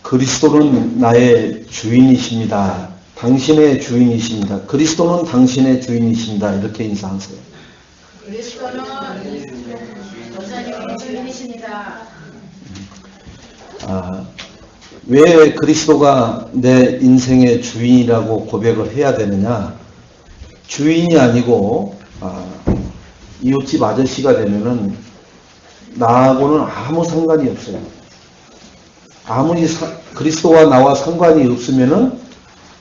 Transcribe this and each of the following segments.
그리스도는 나의 주인이십니다. 당신의 주인이십니다. 그리스도는 당신의 주인이십니다. 이렇게 인사하세요. 그리스도는 여자님의 주인이십니다. 왜 그리스도가 내 인생의 주인이라고 고백을 해야 되느냐? 주인이 아니고 이웃집 아저씨가 되면은 나하고는 아무 상관이 없어요. 아무리 그리스도와 나와 상관이 없으면은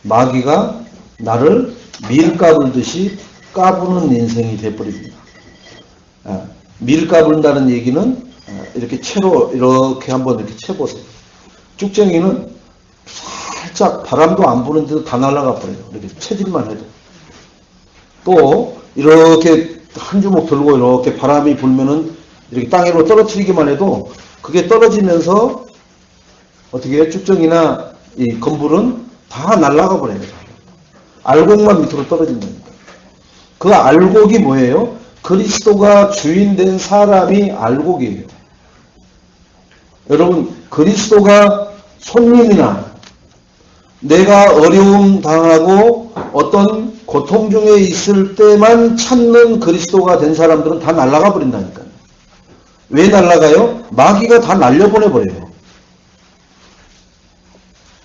마귀가 나를 밀 까불듯이 까부는 인생이 돼버립니다. 밀 까불다는 얘기는 이렇게 채로 이렇게 한번 이렇게 채보세요. 쭉정이는 살짝 바람도 안 부는데도 다 날아가 버려요. 이렇게 채질만 해도. 또 이렇게 한 주먹 들고 이렇게 바람이 불면은 이렇게 땅으로 떨어뜨리기만 해도 그게 떨어지면서 어떻게 해요? 쭉정이나 이 건불은 다 날아가 버려요. 알곡만 밑으로 떨어진다니까. 그 알곡이 뭐예요? 그리스도가 주인된 사람이 알곡이에요. 여러분, 그리스도가 손님이나 내가 어려움 당하고 어떤 고통 중에 있을 때만 찾는 그리스도가 된 사람들은 다 날아가 버린다니까요. 왜 날아가요? 마귀가 다 날려보내버려요.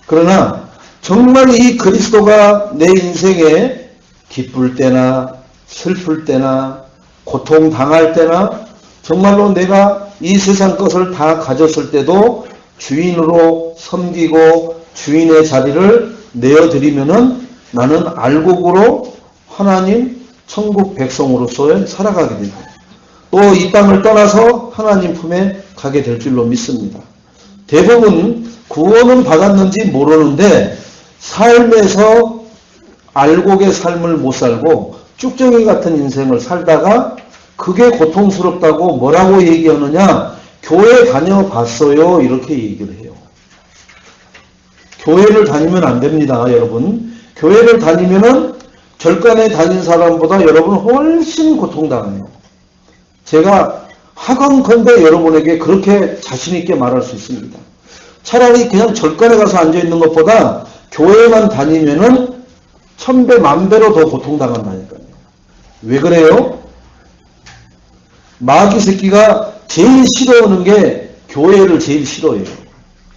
그러나 정말 이 그리스도가 내 인생에 기쁠 때나 슬플 때나 고통 당할 때나 정말로 내가 이 세상 것을 다 가졌을 때도 주인으로 섬기고 주인의 자리를 내어드리면은 나는 알곡으로 하나님 천국 백성으로서 살아가게 되고 또 이 땅을 떠나서 하나님 품에 가게 될 줄로 믿습니다. 대부분 구원은 받았는지 모르는데 삶에서 알곡의 삶을 못 살고 쭉정이 같은 인생을 살다가 그게 고통스럽다고 뭐라고 얘기하느냐? 교회 다녀봤어요. 이렇게 얘기를 해요. 교회를 다니면 안 됩니다, 여러분. 교회를 다니면은 절간에 다닌 사람보다 여러분 훨씬 고통당해요. 제가 하건컨대 여러분에게 그렇게 자신있게 말할 수 있습니다. 차라리 그냥 절간에 가서 앉아있는 것보다 교회만 다니면은 천배 만배로 더 고통당한다니까요. 왜 그래요? 마귀 새끼가 제일 싫어하는 게 교회를 제일 싫어해요.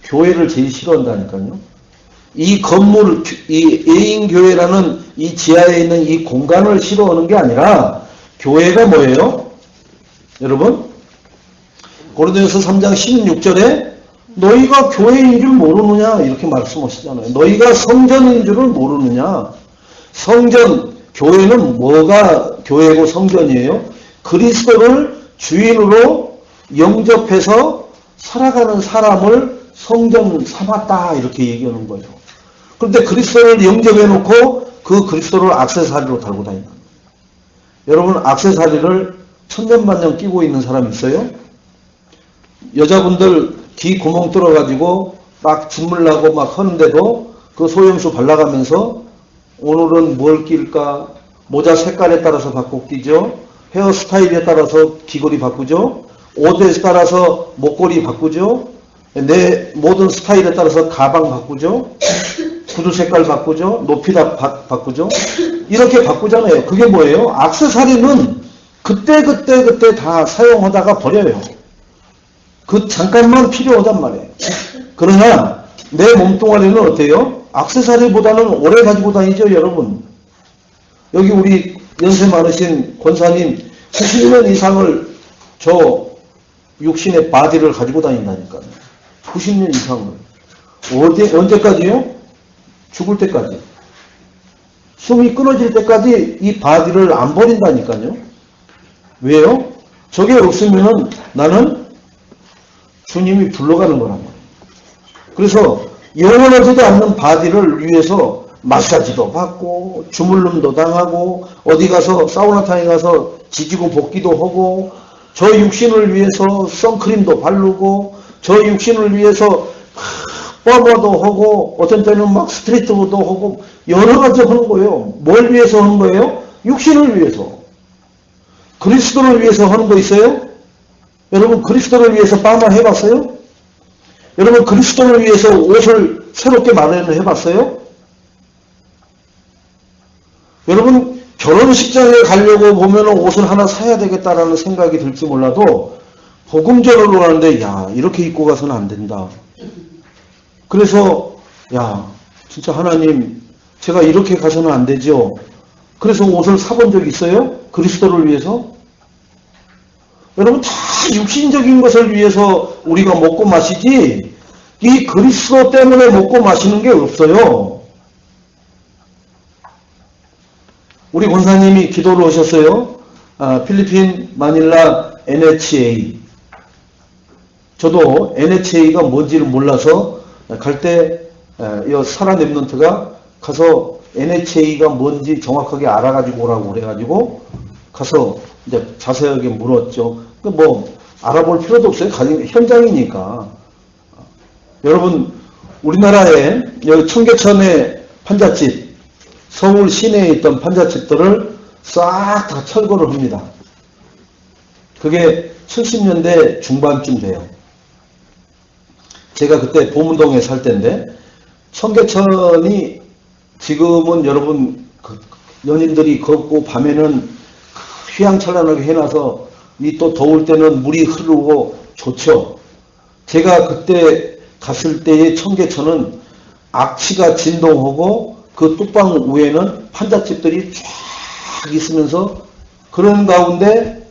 교회를 제일 싫어한다니까요. 이 건물, 이 애인교회라는 이 지하에 있는 이 공간을 싫어하는 게 아니라 교회가 뭐예요? 여러분, 고린도전서 3장 16절에 너희가 교회인 줄 모르느냐 이렇게 말씀하시잖아요. 너희가 성전인 줄을 모르느냐. 성전, 교회는 뭐가 교회고 성전이에요? 그리스도를 주인으로 영접해서 살아가는 사람을 성전 삼았다 이렇게 얘기하는 거예요. 그런데 그리스도를 영접해 놓고 그 그리스도를 액세서리로 달고 다닌다. 여러분 액세서리를 천년만년 끼고 있는 사람 있어요? 여자분들 귀 구멍 뚫어가지고 막 짓물라고 막 하는데도 그 소염수 발라가면서 오늘은 뭘 낄까? 모자 색깔에 따라서 바꿔 끼죠. 헤어스타일에 따라서 귀걸이 바꾸죠. 옷에 따라서 목걸이 바꾸죠. 내 모든 스타일에 따라서 가방 바꾸죠. 구두 색깔 바꾸죠. 높이 다 바꾸죠. 이렇게 바꾸잖아요. 그게 뭐예요? 액세서리는 그때 다 사용하다가 버려요. 그 잠깐만 필요하단 말이에요. 그러나 내 몸뚱아리는 어때요? 액세서리보다는 오래 가지고 다니죠, 여러분. 여기 우리 연세 많으신 권사님 90년 이상을 저 육신의 바디를 가지고 다닌다니까요. 90년 이상을. 언제까지요? 죽을 때까지. 숨이 끊어질 때까지 이 바디를 안 버린다니까요. 왜요? 저게 없으면은 나는 주님이 불러가는 거란 말이에요. 그래서 영원하지도 않는 바디를 위해서 마사지도 받고 주물름도 당하고 어디 가서 사우나탕에 가서 지지고 볶기도 하고 저 육신을 위해서 선크림도 바르고 저 육신을 위해서 뽀뽀도 하고 어떤 때는 막 스트레이트도 하고 여러 가지 하는 거예요. 뭘 위해서 하는 거예요? 육신을 위해서. 그리스도를 위해서 하는 거 있어요? 여러분 그리스도를 위해서 빠마 해봤어요? 여러분 그리스도를 위해서 옷을 새롭게 마련해 봤어요? 여러분 결혼식장에 가려고 보면 옷을 하나 사야 되겠다라는 생각이 들지 몰라도 복음전으로 가는데 야 이렇게 입고 가서는 안 된다. 그래서 야 진짜 하나님 제가 이렇게 가서는 안 되죠. 그래서 옷을 사본 적 있어요? 그리스도를 위해서? 여러분 다 육신적인 것을 위해서 우리가 먹고 마시지 이 그리스도 때문에 먹고 마시는 게 없어요. 우리 권사님이 기도를 오셨어요. 필리핀 마닐라 NHA. 저도 NHA가 뭔지를 몰라서 갈 때 사라 랩런트가 가서 NHA가 뭔지 정확하게 알아가지고 오라고 그래가지고 가서 이제 자세하게 물었죠. 뭐 알아볼 필요도 없어요. 현장이니까. 여러분 우리나라에 여기 청계천에 판잣집, 서울 시내에 있던 판잣집들을 싹 다 철거를 합니다. 그게 70년대 중반쯤 돼요. 제가 그때 보문동에 살 때인데 청계천이 지금은 여러분 연인들이 걷고 밤에는 휘황찬란하게 해놔서 이 또 더울 때는 물이 흐르고 좋죠. 제가 그때 갔을 때의 청계천은 악취가 진동하고 그 뚝방 위에는 판잣집들이 쫙 있으면서 그런 가운데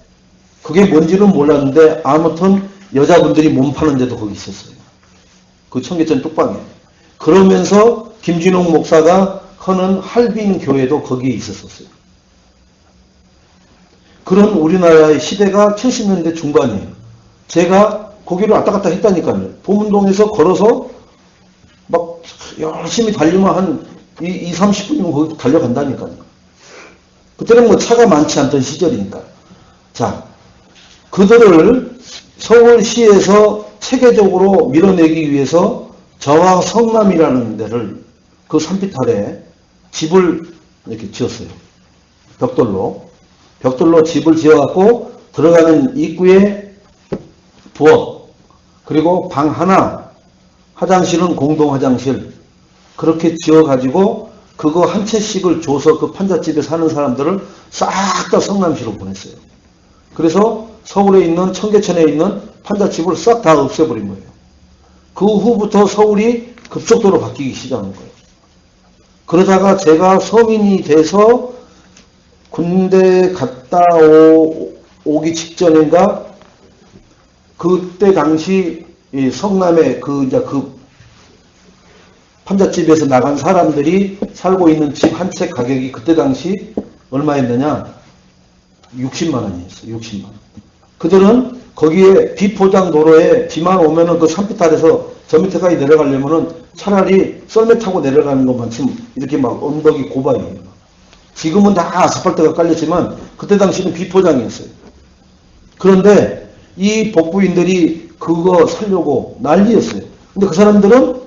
그게 뭔지는 몰랐는데 아무튼 여자분들이 몸 파는 데도 거기 있었어요. 그 청계천 뚝방에. 그러면서 김진홍 목사가 하는 할빈 교회도 거기에 있었어요. 그런 우리나라의 시대가 70년대 중반이에요. 제가 거기를 왔다 갔다 했다니까요. 보문동에서 걸어서 막 열심히 달리면 한 30분이면 거기 달려간다니까요. 그때는 뭐 차가 많지 않던 시절이니까. 자, 그들을 서울시에서 체계적으로 밀어내기 위해서 저와 성남이라는 데를 그 산비탈에 집을 이렇게 지었어요. 벽돌로 집을 지어갖고 들어가는 입구에 부엌, 그리고 방 하나, 화장실은 공동 화장실, 그렇게 지어가지고 그거 한 채씩을 줘서 그 판잣집에 사는 사람들을 싹 다 성남시로 보냈어요. 그래서 서울에 있는 청계천에 있는 판잣집을 싹 다 없애버린 거예요. 그 후부터 서울이 급속도로 바뀌기 시작한 거예요. 그러다가 제가 성인이 돼서 군대 갔다 오기 직전인가 그때 당시 이 성남의 그 판잣집에서 나간 사람들이 살고 있는 집 한 채 가격이 그때 당시 얼마였느냐? 60만 원이었어요. 60만 원. 그들은 거기에 비포장 도로에 비만 오면은 그 산비탈에서 저 밑에까지 내려가려면은 차라리 썰매 타고 내려가는 것만큼 이렇게 막 언덕이 고바이에요. 지금은 다 아스팔트가 깔렸지만 그때 당시는 비포장이었어요. 그런데 이 복부인들이 그거 살려고 난리였어요. 근데 그 사람들은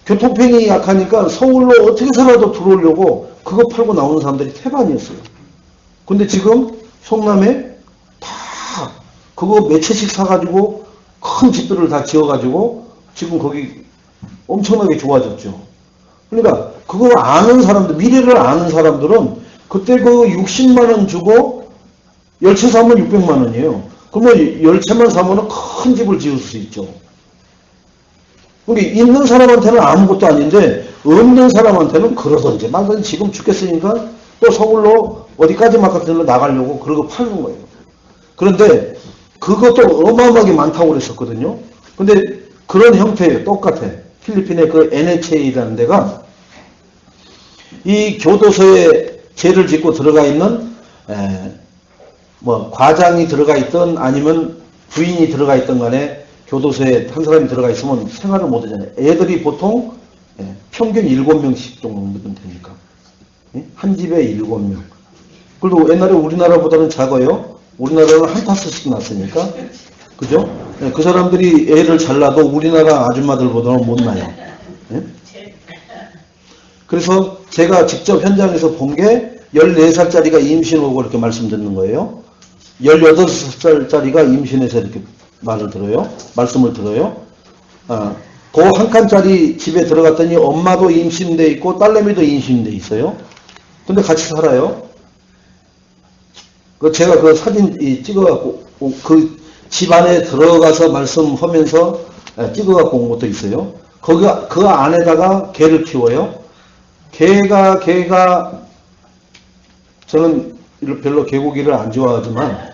교통편이 약하니까 서울로 어떻게서라도 들어오려고 그거 팔고 나오는 사람들이 태반이었어요. 근데 지금 성남에 다 그거 몇 채씩 사가지고 큰 집들을 다 지어가지고 지금 거기 엄청나게 좋아졌죠. 그러니까 그거 아는 사람들, 미래를 아는 사람들은 그때 그 60만 원 주고 10채 사면 600만 원이에요. 그러면 10채만 사면 큰 집을 지을 수 있죠. 그러니까 있는 사람한테는 아무것도 아닌데 없는 사람한테는 그러던지 말든지 지금 죽겠으니까 또 서울로 어디까지 마카트로 나가려고 그러고 파는 거예요. 그런데 그것도 어마어마하게 많다고 그랬었거든요. 근데 그런 형태예요. 똑같아. 필리핀의 그 NHA라는 데가 이 교도소에 죄를 짓고 들어가 있는 뭐 과장이 들어가 있던 아니면 부인이 들어가 있던 간에 교도소에 한 사람이 들어가 있으면 생활을 못 하잖아요. 애들이 보통 평균 7명씩 정도면 되니까. 한 집에 7명. 그리고 옛날에 우리나라보다는 작아요. 우리나라는 한 타스씩 났으니까. 그죠? 그 사람들이 애를 잘 낳아도 우리나라 아줌마들보다는 못 나요. 그래서 제가 직접 현장에서 본 게 14살짜리가 임신 오고 이렇게 말씀 듣는 거예요. 18살짜리가 임신해서 이렇게 말씀을 들어요. 그 한 칸짜리 집에 들어갔더니 엄마도 임신돼 있고 딸내미도 임신돼 있어요. 근데 같이 살아요. 그 제가 그 사진 찍어갖고 그 집 안에 들어가서 말씀하면서 찍어갖고 온 것도 있어요. 거기 그 안에다가 개를 키워요. 개가 저는 별로 개고기를 안 좋아하지만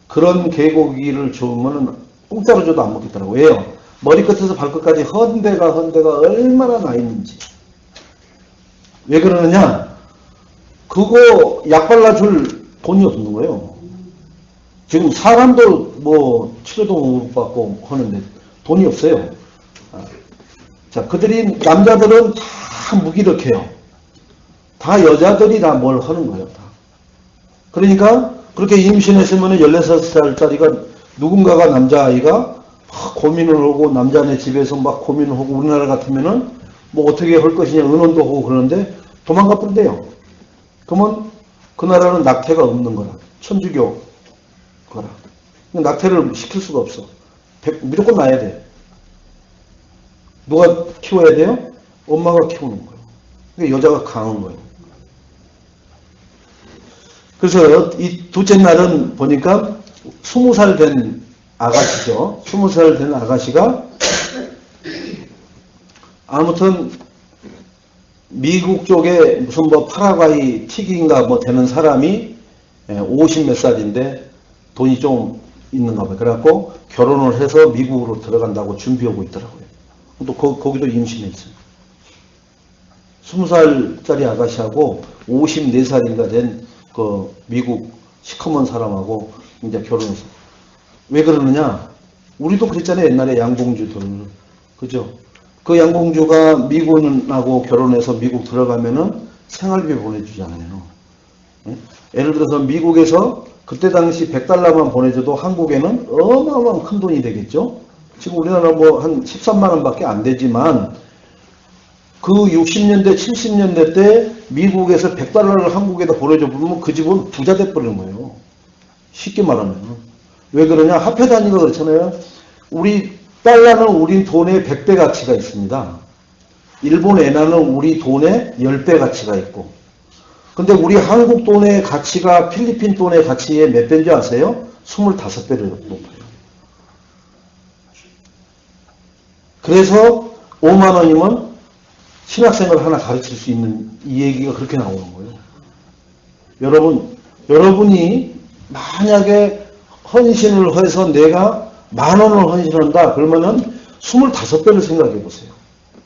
그런 개고기를 주면은 공짜로 줘도 안 먹겠더라고요. 왜요? 머리끝에서 발끝까지 헌데가 얼마나 나 있는지. 왜 그러느냐? 그거 약 발라줄 돈이 없는 거예요. 지금 사람도 뭐 치료도 못 받고 하는데 돈이 없어요. 자, 그들이 남자들은 다 무기력해요. 다 여자들이 다 뭘 하는 거예요. 다. 그러니까 그렇게 임신했으면 16살짜리가 누군가가 남자아이가 막 고민을 하고 남자네 집에서 막 고민을 하고 우리나라 같으면은 뭐 어떻게 할 것이냐 의논도 하고 그러는데 도망가 버린대요. 그러면 그 나라는 낙태가 없는 거라. 천주교 거라. 낙태를 시킬 수가 없어. 무조건 낳아야 돼. 누가 키워야 돼요? 엄마가 키우는 거예요. 그러니까 여자가 강한 거예요. 그래서 이 둘째 날은 보니까 20살 된 아가씨죠. 20살 된 아가씨가 아무튼 미국 쪽에 무슨 뭐 파라과이 튀기인가 뭐 되는 사람이 50 몇 살인데 돈이 좀 있는가 봐요. 그래갖고 결혼을 해서 미국으로 들어간다고 준비하고 있더라고요. 또 거기도 임신해 있어요. 20살짜리 아가씨하고 54살인가 된 그 미국 시커먼 사람하고 이제 결혼해서. 왜 그러느냐? 우리도 그랬잖아요. 옛날에 양봉주들. 그죠? 그 양봉주가 미군하고 결혼해서 미국 들어가면은 생활비 보내주잖아요. 예? 예를 들어서 미국에서 그때 당시 $100만 보내줘도 한국에는 어마어마한 큰 돈이 되겠죠? 지금 우리나라 뭐 한 13만 원밖에 안 되지만 그 60년대, 70년대 때 미국에서 $100를 한국에다 보내줘 보면 그 집은 부자 돼버리는 거예요. 쉽게 말하면. 왜 그러냐? 화폐 단위가 그렇잖아요. 우리 달러는 우리 돈의 100배 가치가 있습니다. 일본 엔화는 우리 돈의 10배 가치가 있고. 근데 우리 한국 돈의 가치가 필리핀 돈의 가치의 몇 배인지 아세요? 25배를 높아요. 그래서 5만 원이면 신학생을 하나 가르칠 수 있는 이 얘기가 그렇게 나오는 거예요. 여러분이 만약에 헌신을 해서 내가 10,000원을 헌신한다 그러면은 25배를 생각해 보세요.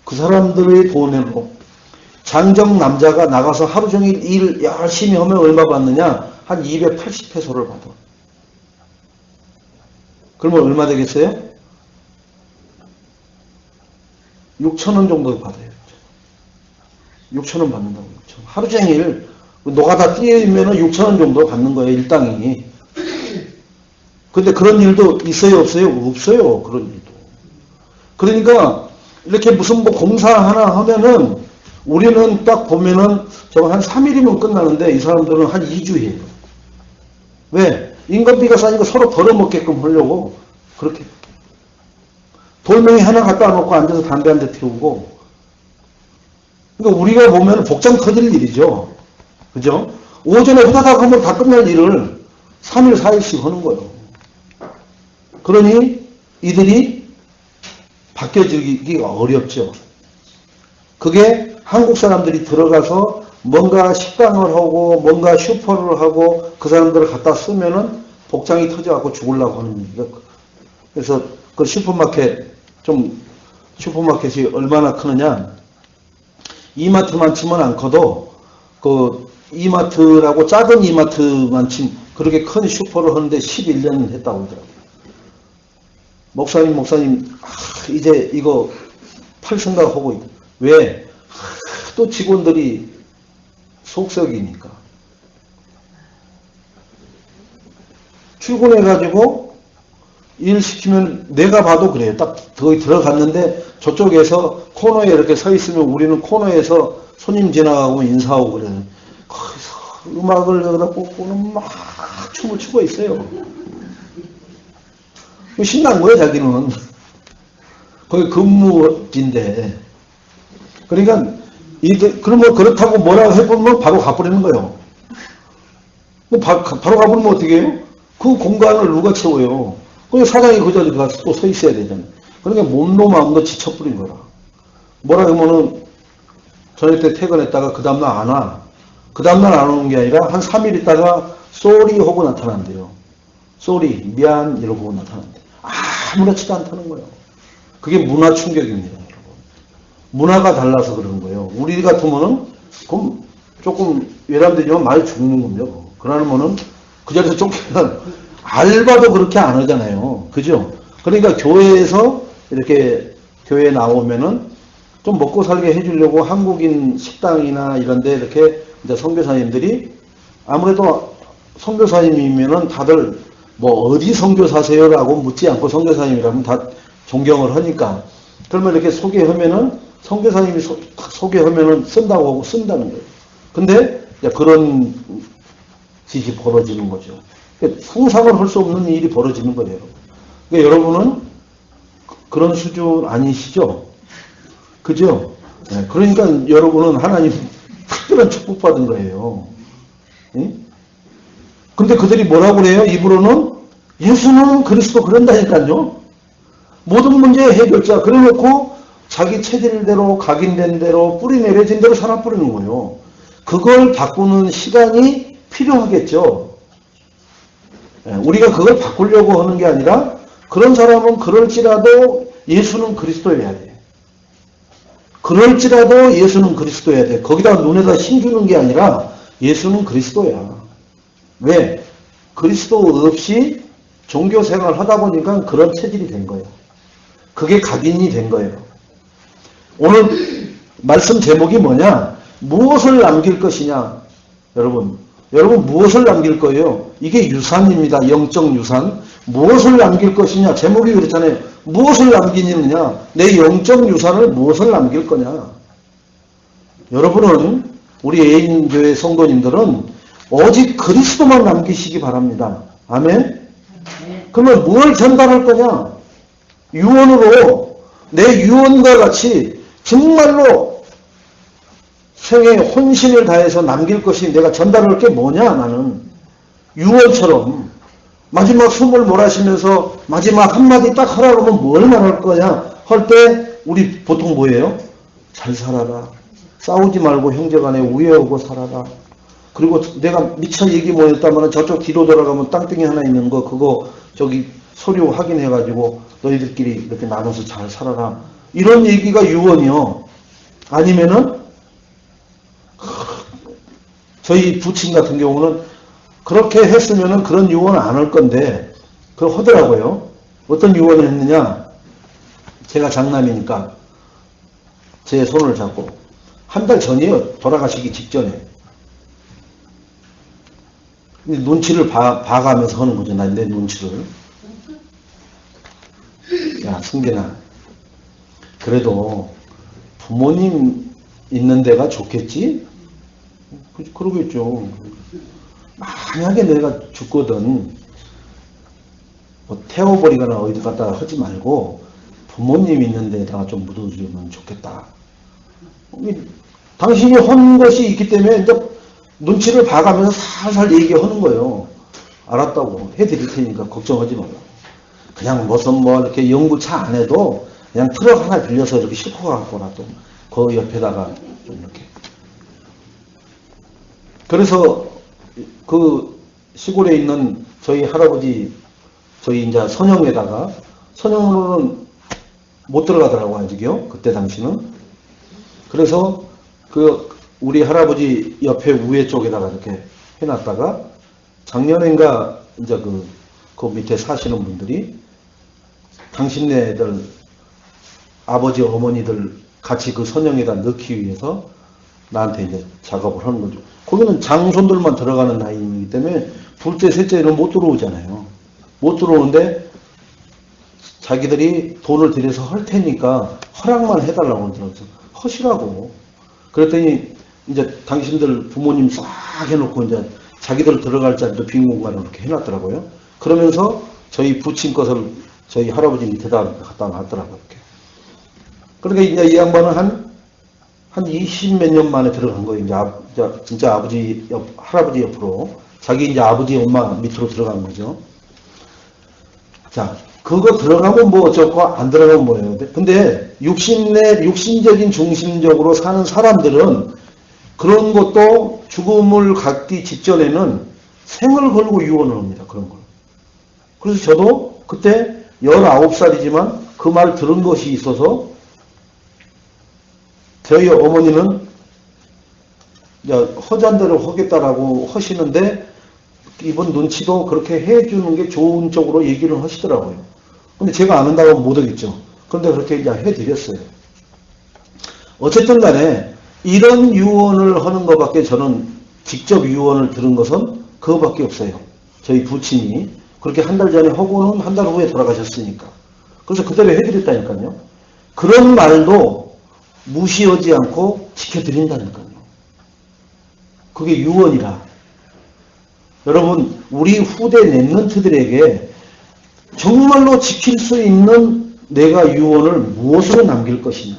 그 사람들의 돈으로 장정 남자가 나가서 하루 종일 일 열심히 하면 얼마 받느냐? 한 280페소를 받아. 그러면 얼마 되겠어요? 6,000원 정도 받아요. 6,000원 받는다고. 6,000원. 하루 종일 노가다 뛰면 6,000원 정도 받는 거예요. 일당이. 근데 그런 일도 있어요? 없어요? 없어요. 그런 일도. 그러니까 이렇게 무슨 뭐 공사 하나 하면은 우리는 딱 보면은 저거 한 3일이면 끝나는데 이 사람들은 한 2주 해요. 왜? 인건비가 싸니까 서로 벌어먹게끔 하려고 그렇게. 돌멩이 하나 갖다 놓고 앉아서 담배 한 대 피우고. 그러니까 우리가 보면 복장 터질 일이죠. 그죠? 오전에 후다닥 하면 다 끝날 일을 3일, 4일씩 하는 거예요. 그러니 이들이 바뀌어지기가 어렵죠. 그게 한국 사람들이 들어가서 뭔가 식당을 하고 뭔가 슈퍼를 하고 그 사람들을 갖다 쓰면은 복장이 터져갖고 죽으려고 하는 얘기가. 그래서 그 슈퍼마켓이 얼마나 크느냐. 이마트만 치면 안 커도 그 이마트라고 작은 이마트만 친 그렇게 큰 슈퍼를 하는데 11년 했다고 하더라고요. 목사님 이제 이거 팔 생각하고 있다. 왜? 또 직원들이 속썩이니까. 출근해가지고 일 시키면 내가 봐도 그래요. 딱 거기 들어갔는데 저쪽에서 코너에 이렇게 서 있으면 우리는 코너에서 손님 지나가고 인사하고 그래요. 거기서 음악을 여기다 꽂고는 막 춤을 추고 있어요. 신난 거예요, 자기는. 거기 근무지인데. 그러니까, 그러면 그렇다고 뭐라고 해보면 바로 가버리는 거예요. 바로 가버리면 어떻게 해요? 그 공간을 누가 채워요? 그 사장이 그 자리에 가서 또 서 있어야 되잖아요. 그러니까 몸도 마음도 지쳐버린 거라. 뭐라 하면은, 저녁 때 퇴근했다가 그 다음날 안 와. 그 다음날 안 오는 게 아니라 한 3일 있다가 쏘리 하고 나타난대요. 쏘리, 미안 이러고 나타난대. 아무렇지도 않다는 거예요. 그게 문화 충격입니다, 여러분. 문화가 달라서 그런 거예요. 우리 같으면은 그럼 조금 외람되지만 많이 죽는 겁니다. 그러면은 그 자리에서 쫓기면 알바도 그렇게 안 하잖아요. 그죠? 그러니까 교회에서 이렇게 교회에 나오면은 좀 먹고 살게 해주려고 한국인 식당이나 이런 데 이렇게 이제 선교사님들이 아무래도 선교사님이면은 다들 뭐 어디 선교사세요라고 묻지 않고 선교사님이라면 다 존경을 하니까 그러면 이렇게 소개하면은 선교사님이 소개하면은 쓴다고 하고 쓴다는 거예요. 근데 그런 짓이 벌어지는 거죠. 상상을 할 수 없는 일이 벌어지는 거예요. 그러니까 여러분은 그런 수준 아니시죠? 그죠? 네, 그러니까 여러분은 하나님 특별한 축복받은 거예요. 네? 근데 그들이 뭐라고 그래요? 입으로는 예수는 그리스도 그런다니까요. 모든 문제의 해결자 그래놓고 자기 체질대로 각인된 대로 뿌리 내려진 대로 살아버리는 거예요. 그걸 바꾸는 시간이 필요하겠죠. 네, 우리가 그걸 바꾸려고 하는 게 아니라 그런 사람은 그럴지라도 예수는 그리스도여야 돼. 그럴지라도 예수는 그리스도여야 돼. 거기다 눈에다 힘주는 게 아니라 예수는 그리스도야. 왜? 그리스도 없이 종교 생활을 하다 보니까 그런 체질이 된 거예요. 그게 각인이 된 거예요. 오늘 말씀 제목이 뭐냐? 무엇을 남길 것이냐? 여러분 무엇을 남길 거예요? 이게 유산입니다. 영적 유산. 무엇을 남길 것이냐? 제목이 그렇잖아요. 무엇을 남기느냐? 내 영적 유산을 무엇을 남길 거냐? 여러분은 우리 애인교회 성도님들은 오직 그리스도만 남기시기 바랍니다. 아멘? 그러면 뭘 전달할 거냐? 유언으로 내 유언과 같이 정말로 생에 혼신을 다해서 남길 것이 내가 전달할 게 뭐냐 나는 유언처럼 마지막 숨을 몰아쉬면서 마지막 한마디 딱 하라고 하면 뭘 말할 거냐 할 때 우리 보통 뭐예요? 잘 살아라. 싸우지 말고 형제간에 우애하고 살아라. 그리고 내가 미처 얘기 못했다면 저쪽 뒤로 돌아가면 땅덩이 하나 있는 거 그거 저기 서류 확인해가지고 너희들끼리 이렇게 나눠서 잘 살아라. 이런 얘기가 유언이요. 아니면은 저희 부친 같은 경우는 그렇게 했으면은 그런 유언을 안 할 건데 그걸 하더라고요. 어떤 유언을 했느냐? 제가 장남이니까 제 손을 잡고 한 달 전이요. 돌아가시기 직전에 눈치를 봐가면서 하는 거죠. 내 눈치를. 야, 승계나. 그래도 부모님 있는 데가 좋겠지? 그러겠죠. 만약에 내가 죽거든, 뭐 태워버리거나 어디 갖다 하지 말고 부모님 있는 데다가 좀 묻어주면 좋겠다. 당신이 한 것이 있기 때문에 이제 눈치를 봐가면서 살살 얘기하는 거예요. 알았다고 해드릴 테니까 걱정하지 말라고. 그냥 무슨 뭐 이렇게 연구차 안 해도 그냥 트럭 하나 빌려서 이렇게 싣고 가고라도 그 옆에다가 좀 이렇게. 그래서 그 시골에 있는 저희 할아버지 저희 이제 선영에다가 선영으로는 못 들어가더라고 아직요. 그때 당시는. 그래서 그 우리 할아버지 옆에 우회 쪽에다가 이렇게 해놨다가 작년인가 이제 그 밑에 사시는 분들이 당신네들 아버지 어머니들 같이 그 선영에다 넣기 위해서 나한테 이제 작업을 하는 거죠. 거기는 장손들만 들어가는 라인이기 때문에 둘째 셋째는 못 들어오잖아요. 못 들어오는데 자기들이 돈을 들여서 할 테니까 허락만 해달라고 그러더라고요. 하시라고. 그랬더니 이제 당신들 부모님 싹 해놓고 이제 자기들 들어갈 자리도 빈 공간을 이렇게 해놨더라고요. 그러면서 저희 부친 것을 저희 할아버지 밑에다 갖다 놨더라고요. 이렇게. 그러니까 이제 이 양반은 한 20 몇 년 만에 들어간 거예요. 이제 진짜 아버지 할아버지 옆으로. 자기 이제 아버지 엄마 밑으로 들어간 거죠. 자, 그거 들어가면 뭐 어쩌고 안 들어가면 뭐예요. 근데 육신적인 중심적으로 사는 사람들은 그런 것도 죽음을 갖기 직전에는 생을 걸고 유언을 합니다. 그런 걸. 그래서 저도 그때 19살이지만 그 말 들은 것이 있어서 저희 어머니는 허잔대로 하겠다라고 하시는데 이번 눈치도 그렇게 해주는 게 좋은 쪽으로 얘기를 하시더라고요. 근데 제가 안 한다고 하면 못 하겠죠. 그런데 그렇게 이제 해드렸어요. 어쨌든 간에 이런 유언을 하는 것밖에 저는 직접 유언을 들은 것은 그거밖에 없어요. 저희 부친이 그렇게 한 달 전에 하고는 한 달 후에 돌아가셨으니까. 그래서 그대로 해드렸다니까요. 그런 말도 무시하지 않고 지켜드린다니까요. 그게 유언이라. 여러분, 우리 후대 랩런트들에게 정말로 지킬 수 있는 내가 유언을 무엇으로 남길 것이냐,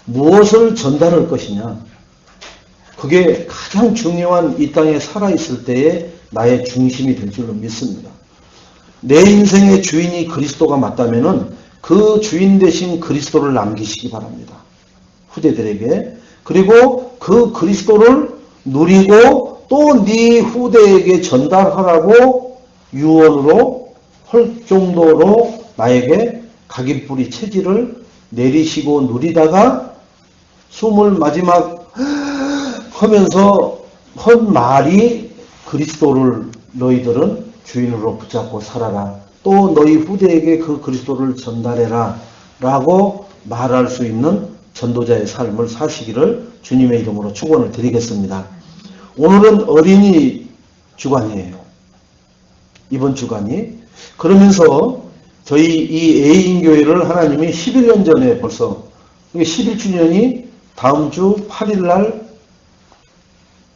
무엇을 전달할 것이냐, 그게 가장 중요한 이 땅에 살아있을 때의 나의 중심이 될 줄로 믿습니다. 내 인생의 주인이 그리스도가 맞다면은 그 주인 되신 그리스도를 남기시기 바랍니다. 후대들에게. 그리고 그 그리스도를 누리고 또 네 후대에게 전달하라고 유언으로 할 정도로 나에게 각인뿌리 체질을 내리시고 누리다가 숨을 마지막 하면서 한 말이 그리스도를 너희들은 주인으로 붙잡고 살아라. 또 너희 후대에게 그 그리스도를 전달해라. 라고 말할 수 있는 전도자의 삶을 사시기를 주님의 이름으로 축원을 드리겠습니다. 오늘은 어린이 주간이에요. 이번 주간이. 그러면서 저희 이 애인교회를 하나님이 11년 전에 벌써 11주년이 다음 주 8일날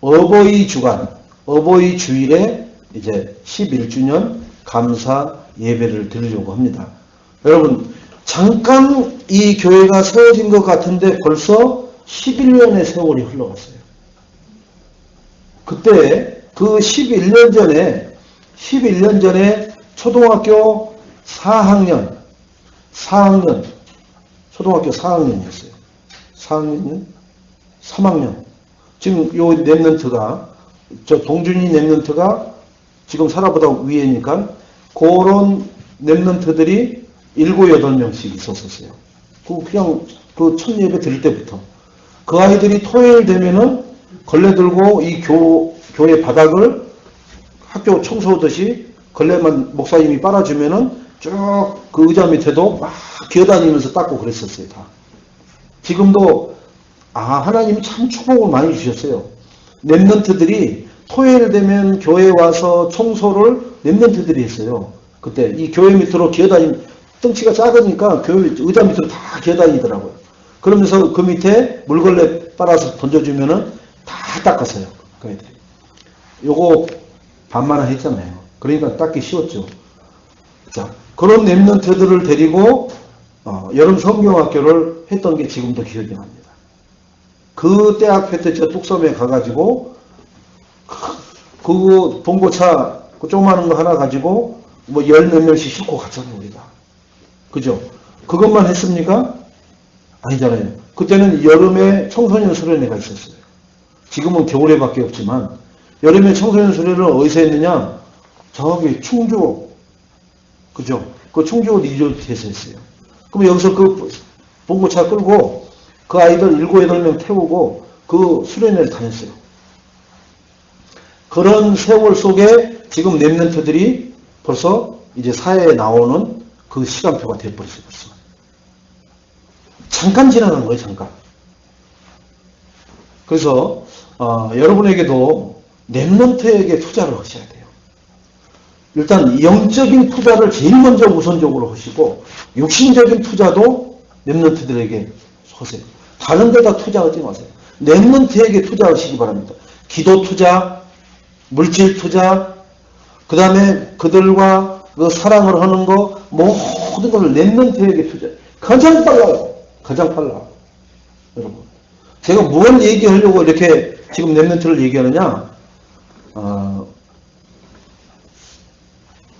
어버이 주간, 어버이 주일에 이제 11주년 감사 예배를 드리려고 합니다. 여러분, 잠깐 이 교회가 세워진 것 같은데 벌써 11년의 세월이 흘러갔어요. 그때 그 11년 전에 초등학교 4학년, 초등학교 4학년이었어요. 4학년, 3학년. 지금 요 랩런트가, 저 동준이 랩런트가 지금 사라보다 위에니까 그런 랩런트들이 7, 8명씩 있었었어요. 그냥 그 첫 예배 드릴 때부터. 그 아이들이 토요일 되면은 걸레 들고 이 교회 바닥을 학교 청소하듯이 걸레만 목사님이 빨아주면은 쭉 그 의자 밑에도 막 기어다니면서 닦고 그랬었어요, 다. 지금도, 하나님이 참 축복을 많이 주셨어요. 랩런트들이 토요일 되면 교회 와서 청소를 랩런트들이 했어요. 그때 이 교회 밑으로 덩치가 작으니까 교회 의자 밑으로 다 기어다니더라고요. 그러면서 그 밑에 물걸레 빨아서 던져주면은 다 닦았어요. 그 애들이. 요거 반만화 했잖아요. 그러니까 닦기 쉬웠죠. 자, 그런 랩런트들을 데리고 여름 성경학교를 했던 게 지금도 기억이 납니다. 그때 앞에 때 저 뚝섬에 가가지고 그 봉고차 그 조그마한 거 하나 가지고 뭐 10몇 명씩 싣고 갔잖아요, 우리가. 그죠? 그것만 했습니까? 아니잖아요. 그때는 여름에 청소년 수련회가 있었어요. 지금은 겨울에밖에 없지만 여름에 청소년 수련회를 어디서 했느냐? 저기 충주, 그죠? 그 충주 리조트에서 했어요. 그럼 여기서 그 봉고차 끌고 그 아이들 7, 8명 태우고 그 수련회를 다녔어요. 그런 세월 속에 지금 랩런트들이 벌써 이제 사회에 나오는 그 시간표가 돼버렸어요. 벌써. 잠깐 지나간 거예요, 잠깐. 그래서 여러분에게도 랩런트에게 투자를 하셔야 돼요. 일단 영적인 투자를 제일 먼저 우선적으로 하시고 육신적인 투자도 랩런트들에게 하세요. 다른 데다 투자하지 마세요. 랩런트에게 투자하시기 바랍니다. 기도 투자, 물질 투자, 그 다음에 그들과 그 사랑을 하는 거 모든 걸 랩런트에게 투자. 가장 빨라요. 가장 빨라. 여러분. 제가 뭘 얘기하려고 이렇게 지금 랩런트를 얘기하느냐?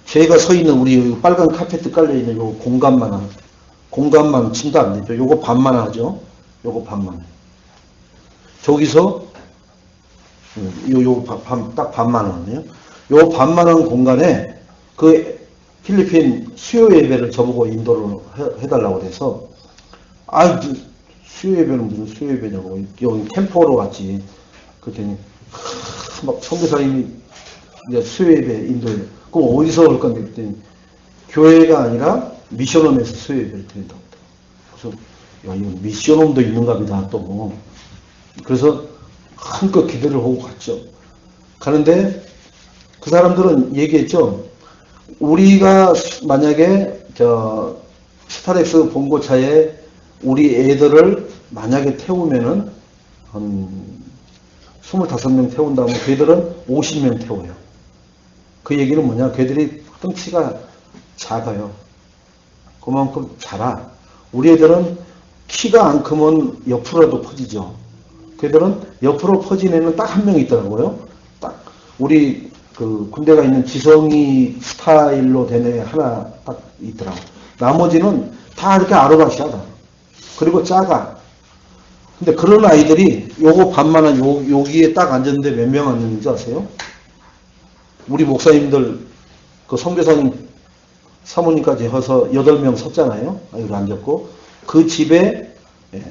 제가 서 있는 우리 빨간 카페트 깔려있는 요 공간만 침도 안 되죠. 요거 반만 하죠. 요거 반만. 저기서, 딱 반만 하네요. 요 반만 한 공간에 그 필리핀 수요 예배를 저보고 인도를 해달라고 해서, 수요 예배는 무슨 수요 예배냐고. 여기 캠퍼로 왔지. 그랬더니, 막 선교사님이 이제 수요 예배 인도에. 그럼 어디서 올 건데? 그랬더니, 교회가 아니라 미션홈에서 수요 예배를 드린다고. 그래서, 야, 이거 미션홈도 있는가 보다, 또. 그래서 한껏 기대를 하고 갔죠. 가는데, 그 사람들은 얘기했죠. 우리가 만약에, 스타렉스 봉고차에 우리 애들을 만약에 태우면은, 한 25명 태운 다음에 걔들은 50명 태워요. 그 얘기는 뭐냐? 걔들이 덩치가 작아요. 그만큼 자라. 우리 애들은 키가 안 크면 옆으로라도 퍼지죠. 걔들은 옆으로 퍼진 애는 딱 한 명 있더라고요. 딱 우리 그 군대가 있는 지성이 스타일로 된 애 하나 딱 있더라고. 나머지는 다 이렇게 아로바시하다. 그리고 작아. 근데 그런 아이들이 요거 반만한 여기에 딱 앉았는데 몇 명 앉는지 아세요? 우리 목사님들 그 선교사님 사모님까지 해서 8명 섰잖아요. 여기 앉았고 그 집에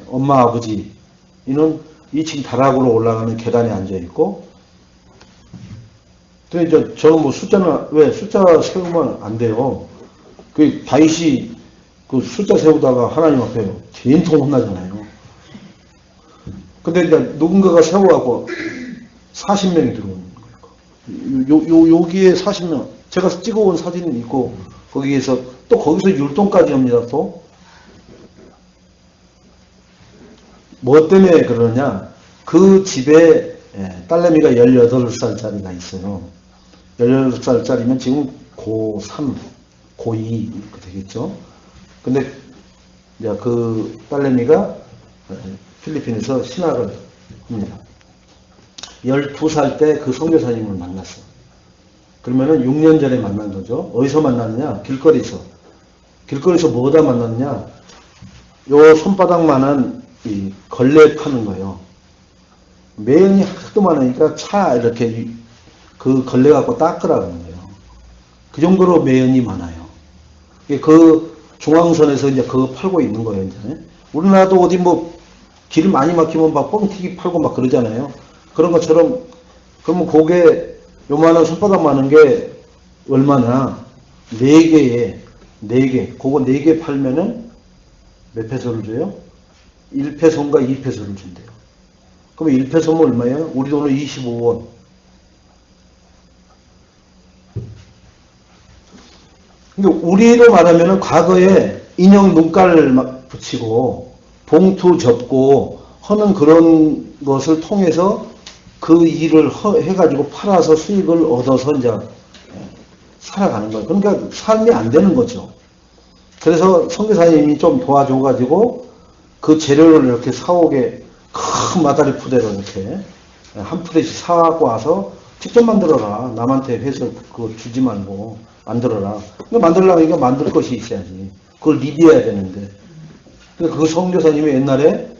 엄마 아버지 이는 2층 다락으로 올라가는 계단에 앉아 있고 근데 이제 저는 뭐 숫자는 왜 숫자 세우면 안 돼요. 그 다윗이 그 숫자 세우다가 하나님 앞에 된통 혼나잖아요. 근데 이제 누군가가 세워갖고 40명이 들어오는 거예요. 여기에 40명. 제가 찍어온 사진이 있고, 거기에서, 또 거기서 율동까지 합니다, 또. 뭐 때문에 그러냐. 그 집에 딸내미가 18살짜리가 있어요. 18살짜리면 지금 고3, 고2 이렇게 되겠죠. 근데 이제 그 딸내미가 필리핀에서 신학을 합니다. 12살 때 그 선교사님을 만났어. 그러면은 6년 전에 만난 거죠. 어디서 만났느냐? 길거리에서. 길거리에서 뭐다 만났냐? 요 손바닥만한 이 걸레 파는 거예요. 매연이 하도 많으니까 차 이렇게 그 걸레 갖고 닦으라는 거예요. 그 정도로 매연이 많아요. 그 중앙선에서 이제 그거 팔고 있는 거예요, 이제. 우리나라도 어디 뭐 길 많이 막히면 막 뻥튀기 팔고 막 그러잖아요. 그런 것처럼, 그러면 그게 요만한 손바닥 많은 게 얼마나? 4개. 그거 4개 팔면은 몇 페소를 줘요? 1페소인가 2페소를 준대요. 그럼 1페소면 얼마예요? 우리 돈으로 25원. 근데 우리로 말하면은 과거에 인형 눈깔 붙이고 봉투 접고 하는 그런 것을 통해서 그 일을 해가지고 팔아서 수익을 얻어서 이제 살아가는 거예요. 그러니까 삶이 안 되는 거죠. 그래서 선교사님이 좀 도와줘가지고 그 재료를 이렇게 사오게 큰 마다리 푸대로 이렇게 한 푸대씩 사갖고 와서 직접 만들어라. 남한테 해서 그거 주지 말고 만들어라. 근데 만들려면 이거 만들 것이 있어야지. 그걸 리뷰해야 되는데. 그 선교사님이 옛날에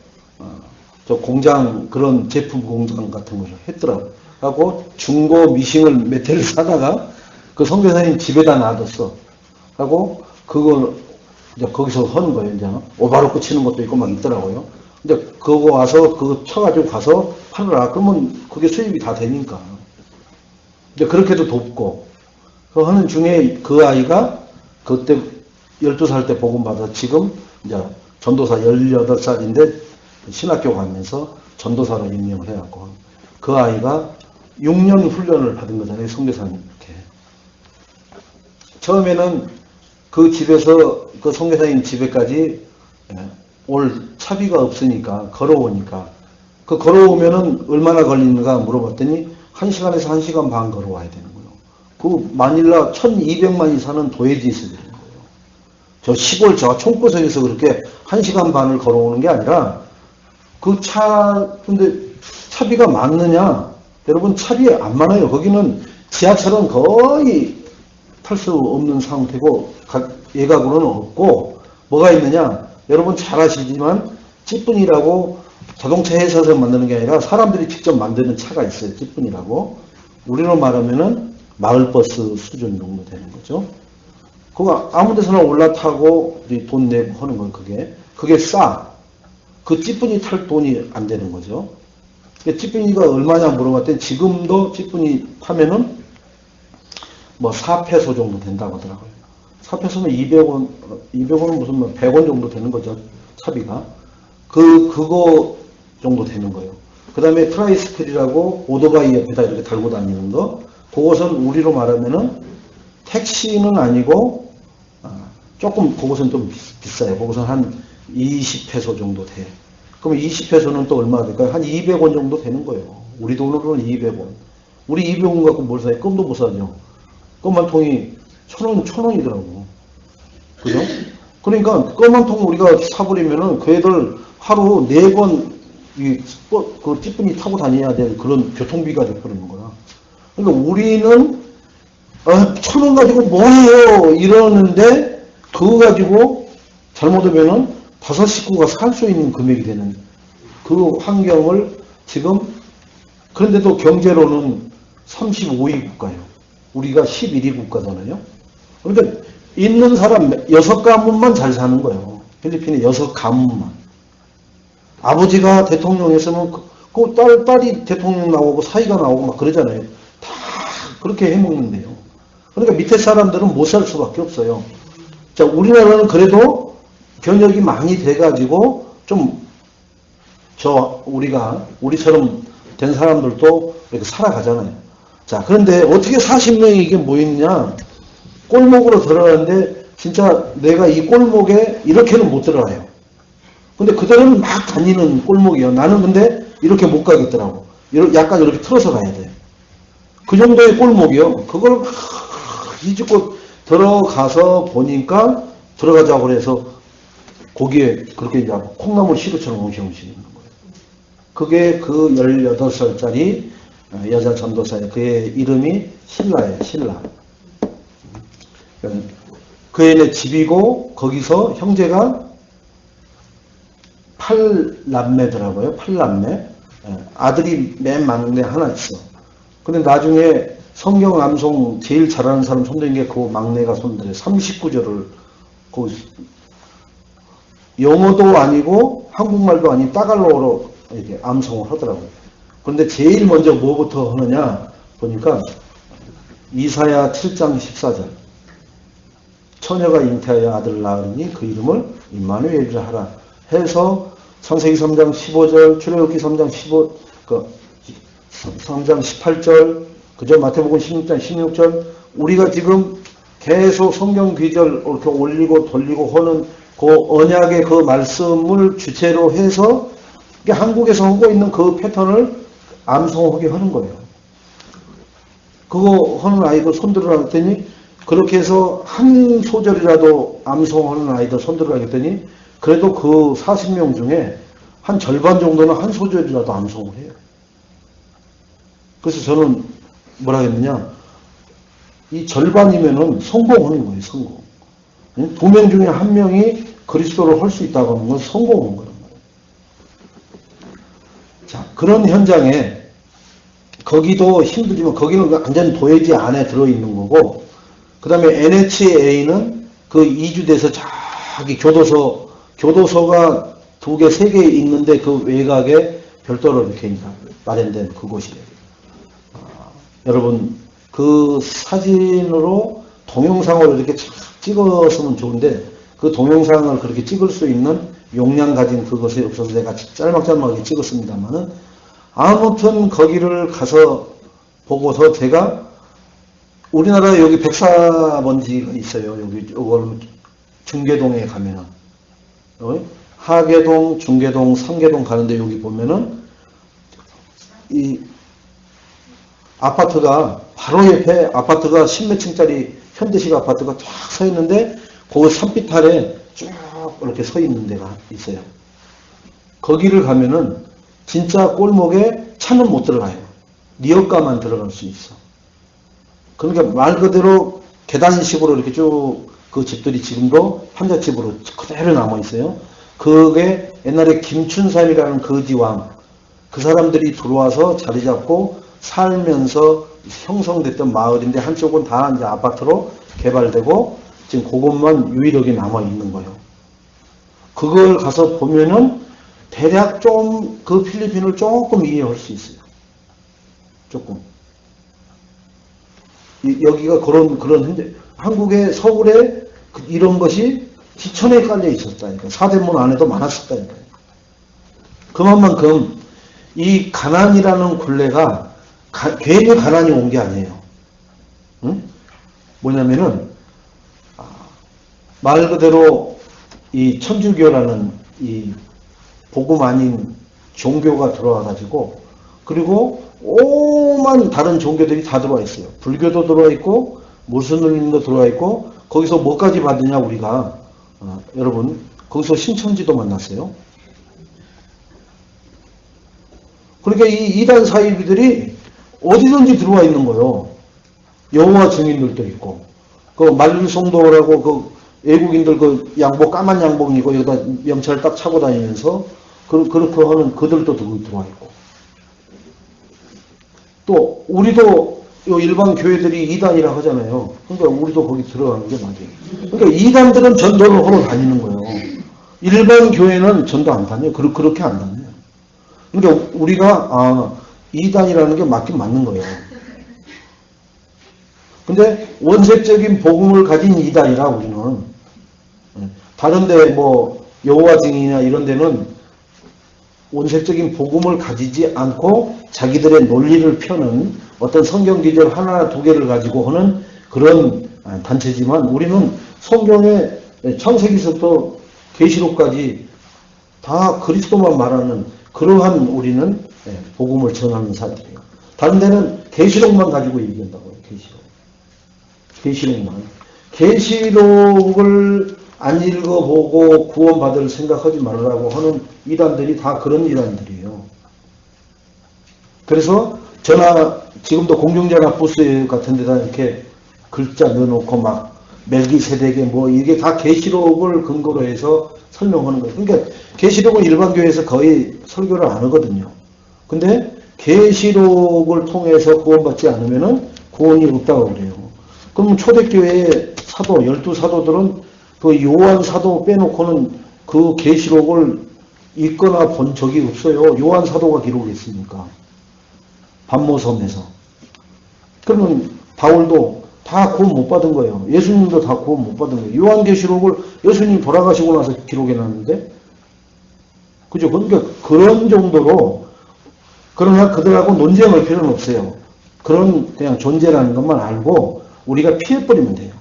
저 공장 그런 제품 공장 같은 걸 했더라고. 하고 중고 미싱을 몇 대를 사다가 그 선교사님 집에다 놔뒀어. 하고 그걸 이제 거기서 하는 거예요. 이제 오바로크 치는 것도 있고 막 있더라고요. 근데 그거 와서 그거 쳐가지고 가서 팔으라. 그러면 그게 수입이 다 되니까. 근데 그렇게도 돕고 그 하는 중에 그 아이가 그때 12살 때 복음받아 지금 이제 전도사 18살인데 신학교 가면서 전도사로 임명을 해갖고 그 아이가 6년 훈련을 받은 거잖아요. 선교사님 이렇게. 처음에는 그 집에서 그 선교사님 집에까지 올 차비가 없으니까 걸어오니까 그 걸어오면은 얼마나 걸리는가 물어봤더니 1시간에서 1시간 반 걸어와야 되는 거예요. 그 마닐라 1200만이 사는 도에지에 있어야 되는 거예요. 저 시골 저 총구석에서 그렇게 1시간 반을 걸어오는 게 아니라 그 근데 차비가 많느냐? 여러분 차비 안 많아요. 거기는 지하철은 거의 탈 수 없는 상태고 예각으로는 없고 뭐가 있느냐? 여러분 잘 아시지만 찌뿐이라고 자동차 회사에서 만드는 게 아니라 사람들이 직접 만드는 차가 있어요. 찌뿐이라고. 우리로 말하면은 마을버스 수준 정도 되는 거죠. 그거 아무 데서나 올라타고 돈 내고 하는 건 그게 싸. 그 찌뿐이 탈 돈이 안 되는 거죠. 찌뿐이가 얼마냐 물어봤더니 지금도 찌뿐이 타면은 뭐 4페소 정도 된다고 하더라고요. 4페소면 200원은 무슨 뭐 100원 정도 되는 거죠. 차비가. 그거 정도 되는 거예요. 그 다음에 트라이스클이라고 오토바이 옆에다 이렇게 달고 다니는 거. 그것은 우리로 말하면은 택시는 아니고, 조금 그것은 좀 비싸요. 그것은 한 20페소 정도 돼. 그럼 20페소는 또 얼마 될까요? 한 200원 정도 되는 거예요. 우리 돈으로는 200원. 우리 200원 갖고 뭘 사요? 껌도 못 사죠. 껌 한 통이 1,000원이더라고. 그죠? 그러니까 껌 한 통 우리가 사버리면은 그 애들 하루 4번 그 찌뿐이 타고 다녀야 될 그런 교통비가 돼버리는 거야. 그러니까 우리는 1,000원 가지고 뭐해요? 이러는데 그거 가지고 잘못하면은 5 식구가 살 수 있는 금액이 되는 그 환경을 지금, 그런데도 경제로는 35위 국가예요. 우리가 11위 국가잖아요. 그러니까 있는 사람 6가문만 잘 사는 거예요. 필리핀에 6가문만. 아버지가 대통령 했으면 딸이 대통령 나오고 사위가 나오고 막 그러잖아요. 다 그렇게 해먹는데요. 그러니까 밑에 사람들은 못 살 수밖에 없어요. 자, 우리나라는 그래도 변혁이 많이 돼가지고 우리처럼 된 사람들도 이렇게 살아가잖아요. 자, 그런데 어떻게 40명이 이게 모였냐? 골목으로 들어가는데 진짜 내가 이 골목에 이렇게는 못 들어가요. 근데 그들은 막 다니는 골목이에요. 나는 근데 이렇게 못 가겠더라고. 약간 이렇게 틀어서 가야 돼. 그 정도의 골목이요. 그걸 막 뒤집고 들어가서 보니까 들어가자고 그래서 거기에 그렇게 이제 콩나물 시루처럼 옹시옹시 있는 거예요. 그게 그 18살짜리 여자 전도사예요. 그의 이름이 신라예요. 신라. 그 애네 집이고 거기서 형제가 8남매더라고요. 8남매. 아들이 맨 막내 하나 있어. 근데 나중에 성경 암송 제일 잘하는 사람 손드는 게 그 막내가 손들어요. 39절을 영어도 아니고 한국말도 아닌 따갈로어로 이렇게 암송을 하더라고요. 그런데 제일 먼저 뭐부터 하느냐 보니까 이사야 7장 14절. 처녀가 잉태하여 아들을 낳으니 그 이름을 임마누엘이라 하라 해서 창세기 3장 15절, 출애굽기 3장 3장 18절, 그저 마태복음 16장 16절, 우리가 지금 계속 성경 귀절 이렇게 올리고 돌리고 하는 그 언약의 그 말씀을 주체로 해서 한국에서 하고 있는 그 패턴을 암송하게 하는 거예요. 그거 하는 아이들 손들으라 했더니 그렇게 해서 한 소절이라도 암송하는 아이들 손들으라 했더니 그래도 그 40명 중에 한 절반 정도는 한 소절이라도 암송을 해요. 그래서 저는 뭐라 했느냐, 이 절반이면은 성공하는 거예요. 성공. 2명 중에 1명이 그리스도를 할 수 있다고 하는 건 성공한 거란 말이에요. 자, 그런 현장에 거기도 힘들지만 거기는 완전 도회지 안에 들어있는 거고, 그 다음에 NHA는 그 이주돼서 저기 교도소가 2개, 3개 있는데 그 외곽에 별도로 이렇게 마련된 그곳이에요. 여러분, 그 사진으로 동영상으로 이렇게 찍었으면 좋은데 그 동영상을 그렇게 찍을 수 있는 용량 가진 그것이 없어서 내가 짤막짤막하게 찍었습니다만은 아무튼 거기를 가서 보고서 제가 우리나라에 여기 백사번지가 있어요. 여기 중계동에 가면은 하계동, 중계동, 상계동 가는데 여기 보면은 이 아파트가 바로 옆에 아파트가 10몇 층짜리 현대식 아파트가 쫙 서 있는데 그 산빛 아래 쭉 이렇게 서 있는 데가 있어요. 거기를 가면은 진짜 골목에 차는 못 들어가요. 니엇가만 들어갈 수 있어. 그러니까 말 그대로 계단식으로 이렇게 쭉 그 집들이 지금도 판잣집으로 그대로 남아 있어요. 그게 옛날에 김춘삼이라는 거지왕, 그 사람들이 들어와서 자리 잡고 살면서 형성됐던 마을인데 한쪽은 다 이제 아파트로 개발되고 지금 그것만 유일하게 남아 있는 거예요. 그걸 가서 보면은 대략 좀 그 필리핀을 조금 이해할 수 있어요. 조금. 여기가 그런 현재 한국의 서울에 이런 것이 지천에 깔려 있었다니까. 사대문 안에도 많았었다니까. 그만큼 이 가난이라는 굴레가 괜히 가난이 온 게 아니에요. 응? 뭐냐면은 말 그대로 이 천주교라는 이 복음 아닌 종교가 들어와 가지고 그리고 오만 다른 종교들이 다 들어와 있어요. 불교도 들어와 있고 무슬림도 들어와 있고 거기서 뭐까지 받느냐 우리가 여러분 거기서 신천지도 만났어요. 그러니까 이 이단 사이비들이 어디든지 들어와 있는 거예요. 여호와 증인들도 있고 그 만류성도라고 그 외국인들 그 양복 까만 양복이고 여기다 명찰 딱 차고 다니면서 그렇게 하는 그들도 들어와 있고 또 우리도 요 일반 교회들이 이단이라 하잖아요. 그러니까 우리도 거기 들어가는 게 맞아요. 그러니까 이단들은 전도를 하러 다니는 거예요. 일반 교회는 전도 안 다녀요. 그렇게 안 다녀요. 그러니까 우리가 이단이라는 게 맞긴 맞는 거예요. 근데 원색적인 복음을 가진 이단이라 우리는 다른데 뭐 여호와 증인이나 이런 데는 원색적인 복음을 가지지 않고 자기들의 논리를 펴는 어떤 성경 기절 하나 두 개를 가지고 하는 그런 단체지만 우리는 성경의 창세기서부터 계시록까지 다 그리스도만 말하는 그러한 우리는 복음을 전하는 사람들이에요. 다른 데는 계시록만 가지고 얘기한다고요. 계시록만. 계시록을 안 읽어보고 구원받을 생각하지 말라고 하는 이단들이 다 그런 이단들이에요. 그래서 지금도 공중전화 부스 같은 데다 이렇게 글자 넣어놓고 막 멜기세덱의 뭐 이게 다 계시록을 근거로 해서 설명하는 거예요. 그러니까 계시록은 일반 교회에서 거의 설교를 안 하거든요. 근데 계시록을 통해서 구원받지 않으면은 구원이 없다고 그래요. 그럼 초대교회의 사도, 12사도들은 그 요한 사도 빼놓고는 그 계시록을 읽거나 본 적이 없어요. 요한 사도가 기록했으니까. 반모섬에서. 그러면 바울도 다 구원 못 받은 거예요. 예수님도 다 구원 못 받은 거예요. 요한계시록을 예수님 돌아가시고 나서 기록해놨는데 그죠? 그러니까 그런 정도로 그러나 그들하고 논쟁할 필요는 없어요. 그런 그냥 존재라는 것만 알고 우리가 피해버리면 돼요.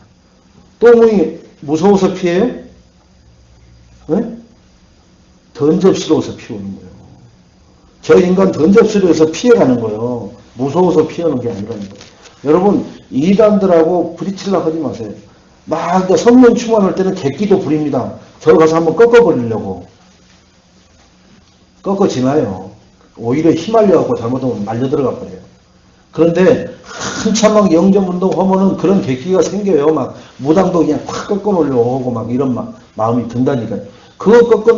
똥이 무서워서 피해요? 네? 던접스러워서 피우는 거예요. 저 인간 던접스러워서 피해가는 거예요. 무서워서 피하는 게 아니라는 거예요. 여러분 이단들하고 부딪히려고 하지 마세요. 막 성령 충만할 때는 객기도 부립니다. 저 가서 한번 꺾어버리려고. 꺾어지나요? 오히려 휘말려갖고 잘못하면 말려 들어가 버려요. 그런데 한참 막 영접운동 하면은 그런 객기가 생겨요. 막 무당도 그냥 확 꺾어놓으려고 막 이런 마음이 든다니까요.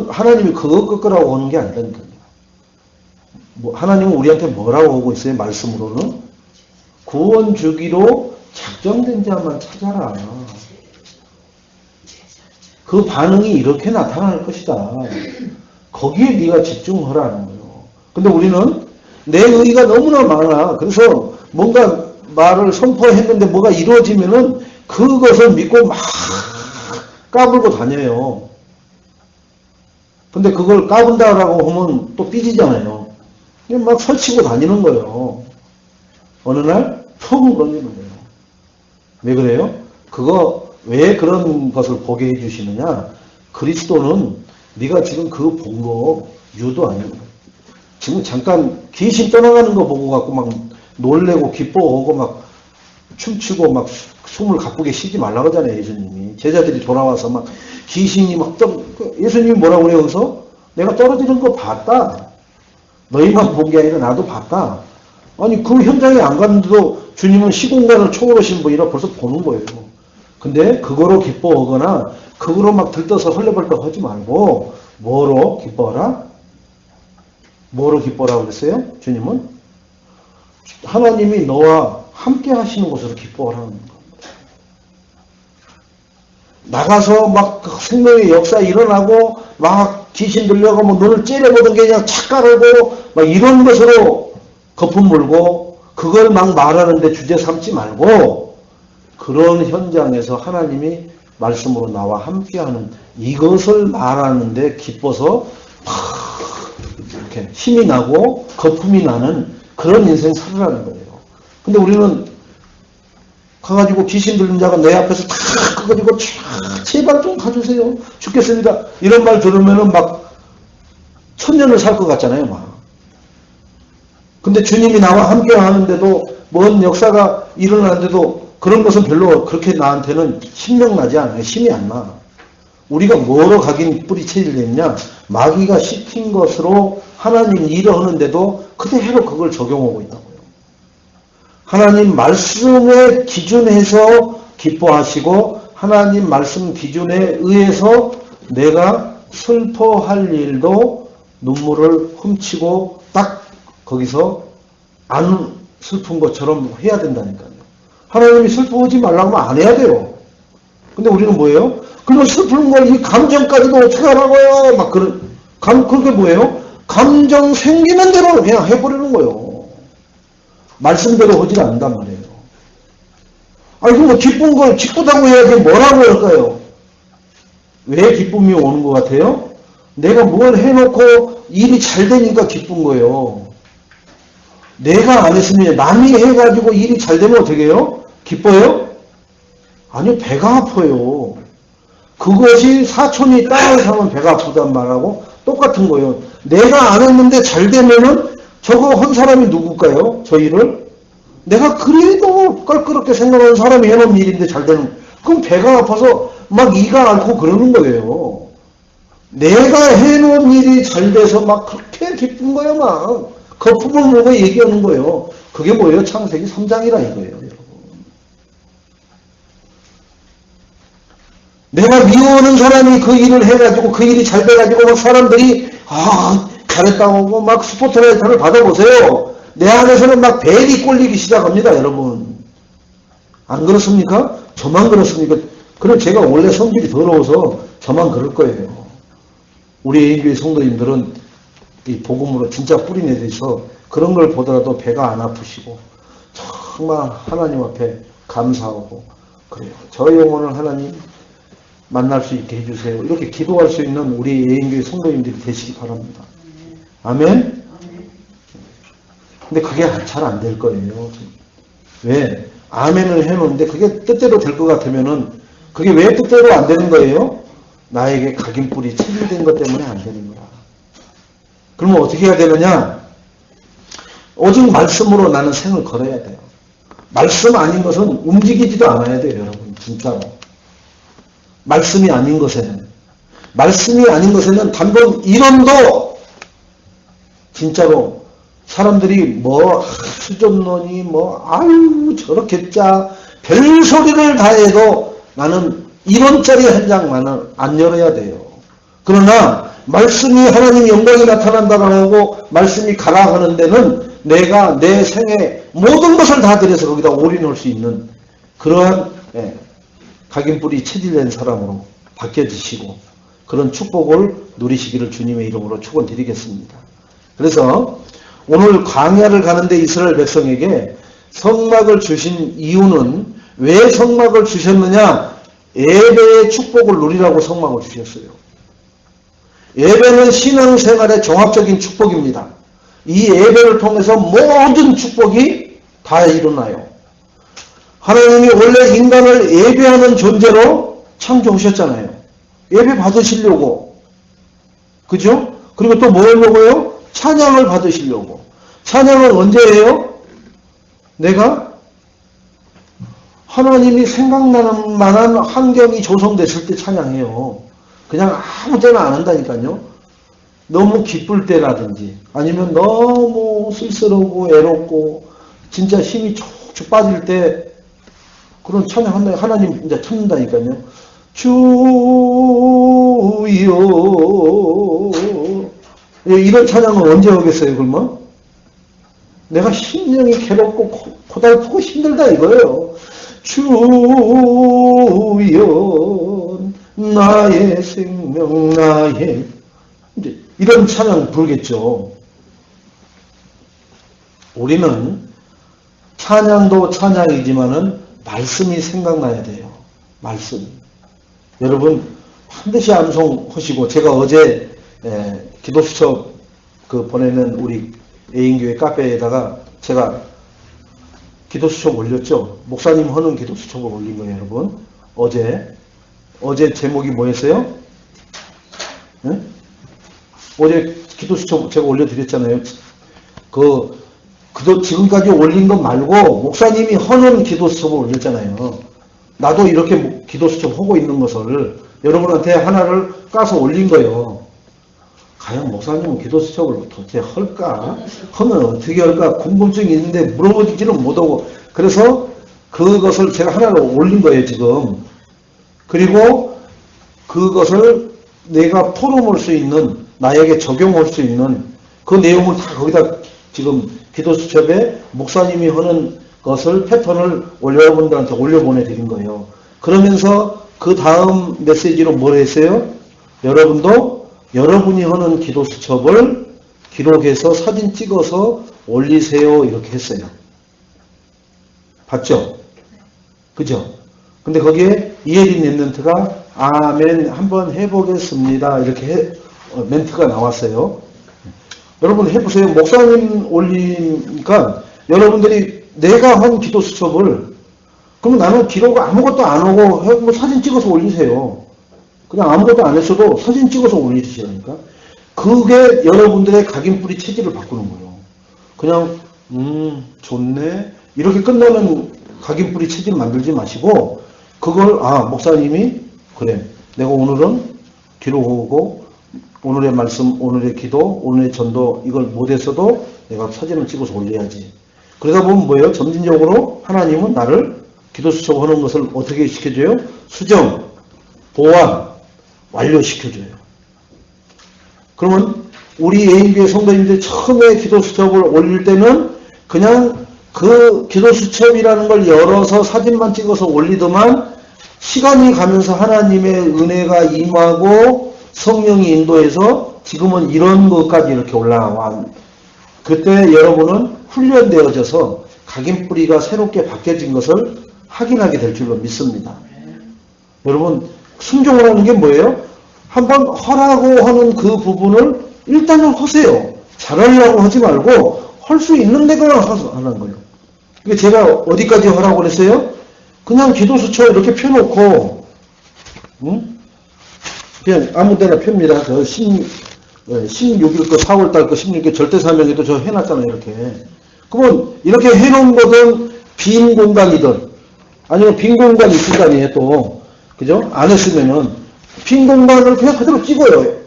하나님이 그거 꺾으라고 하는 게 아니라니까요. 뭐 하나님은 우리한테 뭐라고 하고 있어요? 말씀으로는 구원 주기로 작정된 자만 찾아라. 그 반응이 이렇게 나타날 것이다. 거기에 네가 집중하라는 거예요. 근데 우리는 내 의의가 너무나 많아. 그래서 뭔가 말을 선포했는데 뭐가 이루어지면은 그것을 믿고 막 까불고 다녀요. 근데 그걸 까분다라고 하면 또 삐지잖아요. 그냥 막 설치고 다니는 거예요. 어느 날 펑 걸리는 거예요. 왜 그래요? 그거 왜 그런 것을 보게 해주시느냐? 그리스도는 네가 지금 그거 본 거 유도 아니에요. 지금 잠깐 귀신 떠나가는 거 보고 갖고 막 놀래고 기뻐하고 막 춤추고 막 숨을 가쁘게 쉬지 말라고 하잖아요. 예수님이. 제자들이 돌아와서 막 귀신이 막 예수님이 뭐라고 그래요? 여기서 내가 떨어지는 거 봤다. 너희만 본 게 아니라 나도 봤다. 아니 그 현장에 안 갔는데도 주님은 시공간을 초월하신 분이라 벌써 보는 거예요. 근데 그거로 기뻐하거나 그거로 막 들떠서 헐레벌떡 하지 말고 뭐로 기뻐하라? 뭐로 기뻐하라고 그랬어요? 주님은 하나님이 너와 함께 하시는 것으로 기뻐하라는 겁니다. 나가서 막 생명의 역사 일어나고 막 귀신 들려고 뭐 너를 째려보던 게 그냥 착각하고 막 이런 것으로 거품 물고 그걸 막 말하는데 주제 삼지 말고 그런 현장에서 하나님이 말씀으로 나와 함께하는 이것을 말하는데 기뻐서 막 이렇게 힘이 나고 거품이 나는 그런 인생 살으라는 거예요. 근데 우리는 가가지고 귀신 들린 자가 내 앞에서 다 가가지고 제발 좀 가주세요. 죽겠습니다. 이런 말 들으면은 막 천년을 살 것 같잖아요, 막. 근데 주님이 나와 함께 하는데도 먼 역사가 일어나는데도 그런 것은 별로 그렇게 나한테는 신명나지 않아요. 힘이 안 나. 우리가 뭐로 각인 뿌리 체질됐냐? 마귀가 시킨 것으로 하나님 일을 하는데도 그대로 그걸 적용하고 있다고요. 하나님 말씀의 기준에서 기뻐하시고 하나님 말씀 기준에 의해서 내가 슬퍼할 일도 눈물을 훔치고 딱 거기서 안 슬픈 것처럼 해야 된다니까요. 하나님이 슬퍼하지 말라고 하면 안 해야 돼요. 근데 우리는 뭐예요? 그리고 슬픈 걸 이 감정까지도 어떻게 하라고요? 막 그게 뭐예요? 감정 생기는 대로 그냥 해버리는 거예요. 말씀대로 하지 않는단 말이에요. 아니, 그럼 뭐 기쁜 걸 기쁘다고 해야지 뭐라고 할까요? 왜 기쁨이 오는 것 같아요? 내가 뭘 해놓고 일이 잘 되니까 기쁜 거예요. 내가 안 했으면 남이 해가지고 일이 잘 되면 어떻게 해요? 기뻐요? 아니요, 배가 아파요. 그것이 사촌이 땅을 사면 배가 아프단 말하고 똑같은 거예요. 내가 안 했는데 잘 되면은 저거 한 사람이 누굴까요? 저 일을? 내가 그래도 껄끄럽게 생각하는 사람이 해놓은 일인데 잘 되는, 그럼 배가 아파서 막 이가 앓고 그러는 거예요. 내가 해놓은 일이 잘 돼서 막 그렇게 기쁜 거예요, 막. 거품을 물고 얘기하는 거예요. 그게 뭐예요? 창세기 3장이라 이거예요, 여러분. 내가 미워하는 사람이 그 일을 해가지고 그 일이 잘 돼가지고 막 사람들이 잘했다고 하고 막 스포트라이트를 받아보세요. 내 안에서는 막 벨이 꼴리기 시작합니다, 여러분. 안 그렇습니까? 저만 그렇습니까? 그럼 제가 원래 성질이 더러워서 저만 그럴 거예요. 우리 애인교회 성도님들은 이 복음으로 진짜 뿌리 내서 그런 걸 보더라도 배가 안 아프시고 정말 하나님 앞에 감사하고 그래요. 저 영혼을 하나님 만날 수 있게 해주세요. 이렇게 기도할 수 있는 우리 애인교회 성도님들이 되시기 바랍니다. 아멘? 근데 그게 잘 안 될 거예요. 왜? 아멘을 해놓는데 그게 뜻대로 될 것 같으면은 그게 왜 뜻대로 안 되는 거예요? 나에게 각인뿔이 체질된 것 때문에 안 되는 거야. 그러면 어떻게 해야 되느냐? 오직 말씀으로 나는 생을 걸어야 돼요. 말씀 아닌 것은 움직이지도 않아야 돼요, 여러분. 진짜로. 말씀이 아닌 것에는. 말씀이 아닌 것에는 단번 이론도 진짜로 사람들이 뭐 수전론이 뭐 아유 저렇게 짜 별소리를 다 해도 나는 이론짜리 한 장만은 안 열어야 돼요. 그러나 말씀이 하나님 영광이 나타난다고 하고 말씀이 가라 하는 데는 내가 내 생에 모든 것을 다 들여서 거기다 올인할 수 있는 그러한 각인뿔이 체질된 사람으로 바뀌어지시고 그런 축복을 누리시기를 주님의 이름으로 축원드리겠습니다. 그래서 오늘 광야를 가는데 이스라엘 백성에게 성막을 주신 이유는 왜 성막을 주셨느냐? 예배의 축복을 누리라고 성막을 주셨어요. 예배는 신앙생활의 종합적인 축복입니다. 이 예배를 통해서 모든 축복이 다 일어나요. 하나님이 원래 인간을 예배하는 존재로 창조하셨잖아요. 예배 받으시려고. 그죠? 그리고 또 뭐 하려고요? 찬양을 받으시려고. 찬양은 언제 해요? 내가 하나님이 생각나는 만한 환경이 조성됐을 때 찬양해요. 그냥 아무 때나 안 한다니까요. 너무 기쁠 때라든지 아니면 너무 쓸쓸하고 애롭고 진짜 힘이 촉촉 빠질 때 그런 찬양한다. 하나님 이제 찾는다니까요. 주여. 이런 찬양은 언제 하겠어요, 그러면? 내가 심령이 괴롭고 고달프고 힘들다 이거예요. 주여 나의 생명 나의 이제 이런 찬양 부르겠죠. 우리는 찬양도 찬양이지만은 말씀이 생각나야 돼요. 말씀. 여러분 반드시 암송하시고 제가 어제 기도수첩 그 보내는 우리 애인교회 카페에다가 제가 기도수첩 올렸죠. 목사님 하는 기도수첩을 올린 거예요, 여러분. 어제 제목이 뭐였어요? 네? 어제 기도수첩 제가 올려드렸잖아요. 지금까지 올린 것 말고 목사님이 하는 기도수첩을 올렸잖아요. 나도 이렇게 기도수첩 하고 있는 것을 여러분한테 하나를 까서 올린 거예요. 과연 목사님은 기도수첩을 도대체 할까? 하면 어떻게 할까? 궁금증이 있는데 물어보지는 못하고 그래서 그것을 제가 하나를 올린 거예요, 지금. 그리고 그것을 내가 토론할 수 있는, 나에게 적용할 수 있는 그 내용을 다 거기다 지금 기도수첩에 목사님이 하는 것을 패턴을 여러분들한테 올려보내드린 거예요. 그러면서 그 다음 메시지로 뭘 했어요? 여러분도 여러분이 하는 기도수첩을 기록해서 사진 찍어서 올리세요. 이렇게 했어요. 봤죠? 그죠? 근데 거기에 이혜린 랩런트가 아멘 한번 해보겠습니다. 이렇게 멘트가 나왔어요. 여러분 해보세요. 목사님 올리니까 여러분들이 내가 한 기도수첩을 그럼 나는 기록 아무것도 안 하고 사진 찍어서 올리세요. 그냥 아무것도 안 했어도 사진 찍어서 올리시라니까. 그게 여러분들의 각인뿌리 체질을 바꾸는 거예요. 그냥 좋네 이렇게 끝나는 각인뿌리 체질 만들지 마시고 그걸 목사님이 그래 내가 오늘은 기록하고 오늘의 말씀, 오늘의 기도, 오늘의 전도 이걸 못했어도 내가 사진을 찍어서 올려야지. 그러다 보면 뭐예요? 점진적으로 하나님은 나를 기도수첩 하는 것을 어떻게 시켜줘요? 수정, 보완, 완료시켜줘요. 그러면 우리 애인교회 성도님들 처음에 기도수첩을 올릴 때는 그냥 그 기도수첩이라는 걸 열어서 사진만 찍어서 올리더만 시간이 가면서 하나님의 은혜가 임하고 성령이 인도해서 지금은 이런 것까지 이렇게 올라와. 그때 여러분은 훈련되어져서 각인뿌리가 새롭게 바뀌어진 것을 확인하게 될 줄로 믿습니다. 여러분 순종을 하는 게 뭐예요? 한번 하라고 하는 그 부분을 일단은 하세요. 잘하려고 하지 말고 할 수 있는 데가 하는 거예요. 이게 제가 어디까지 하라고 그랬어요? 그냥 기도수첩 이렇게 펴놓고 그냥 아무 데나 펴입니다. 저 16일 거 4월달 거 16일 절대사명에도 저 해놨잖아요. 이렇게. 그러면 이렇게 해놓은 거든 빈 공간이든 아니면 빈 공간 있을 거 아니에요 또. 그죠? 안 했으면은 빈 공간을 그냥 그대로 찍어요.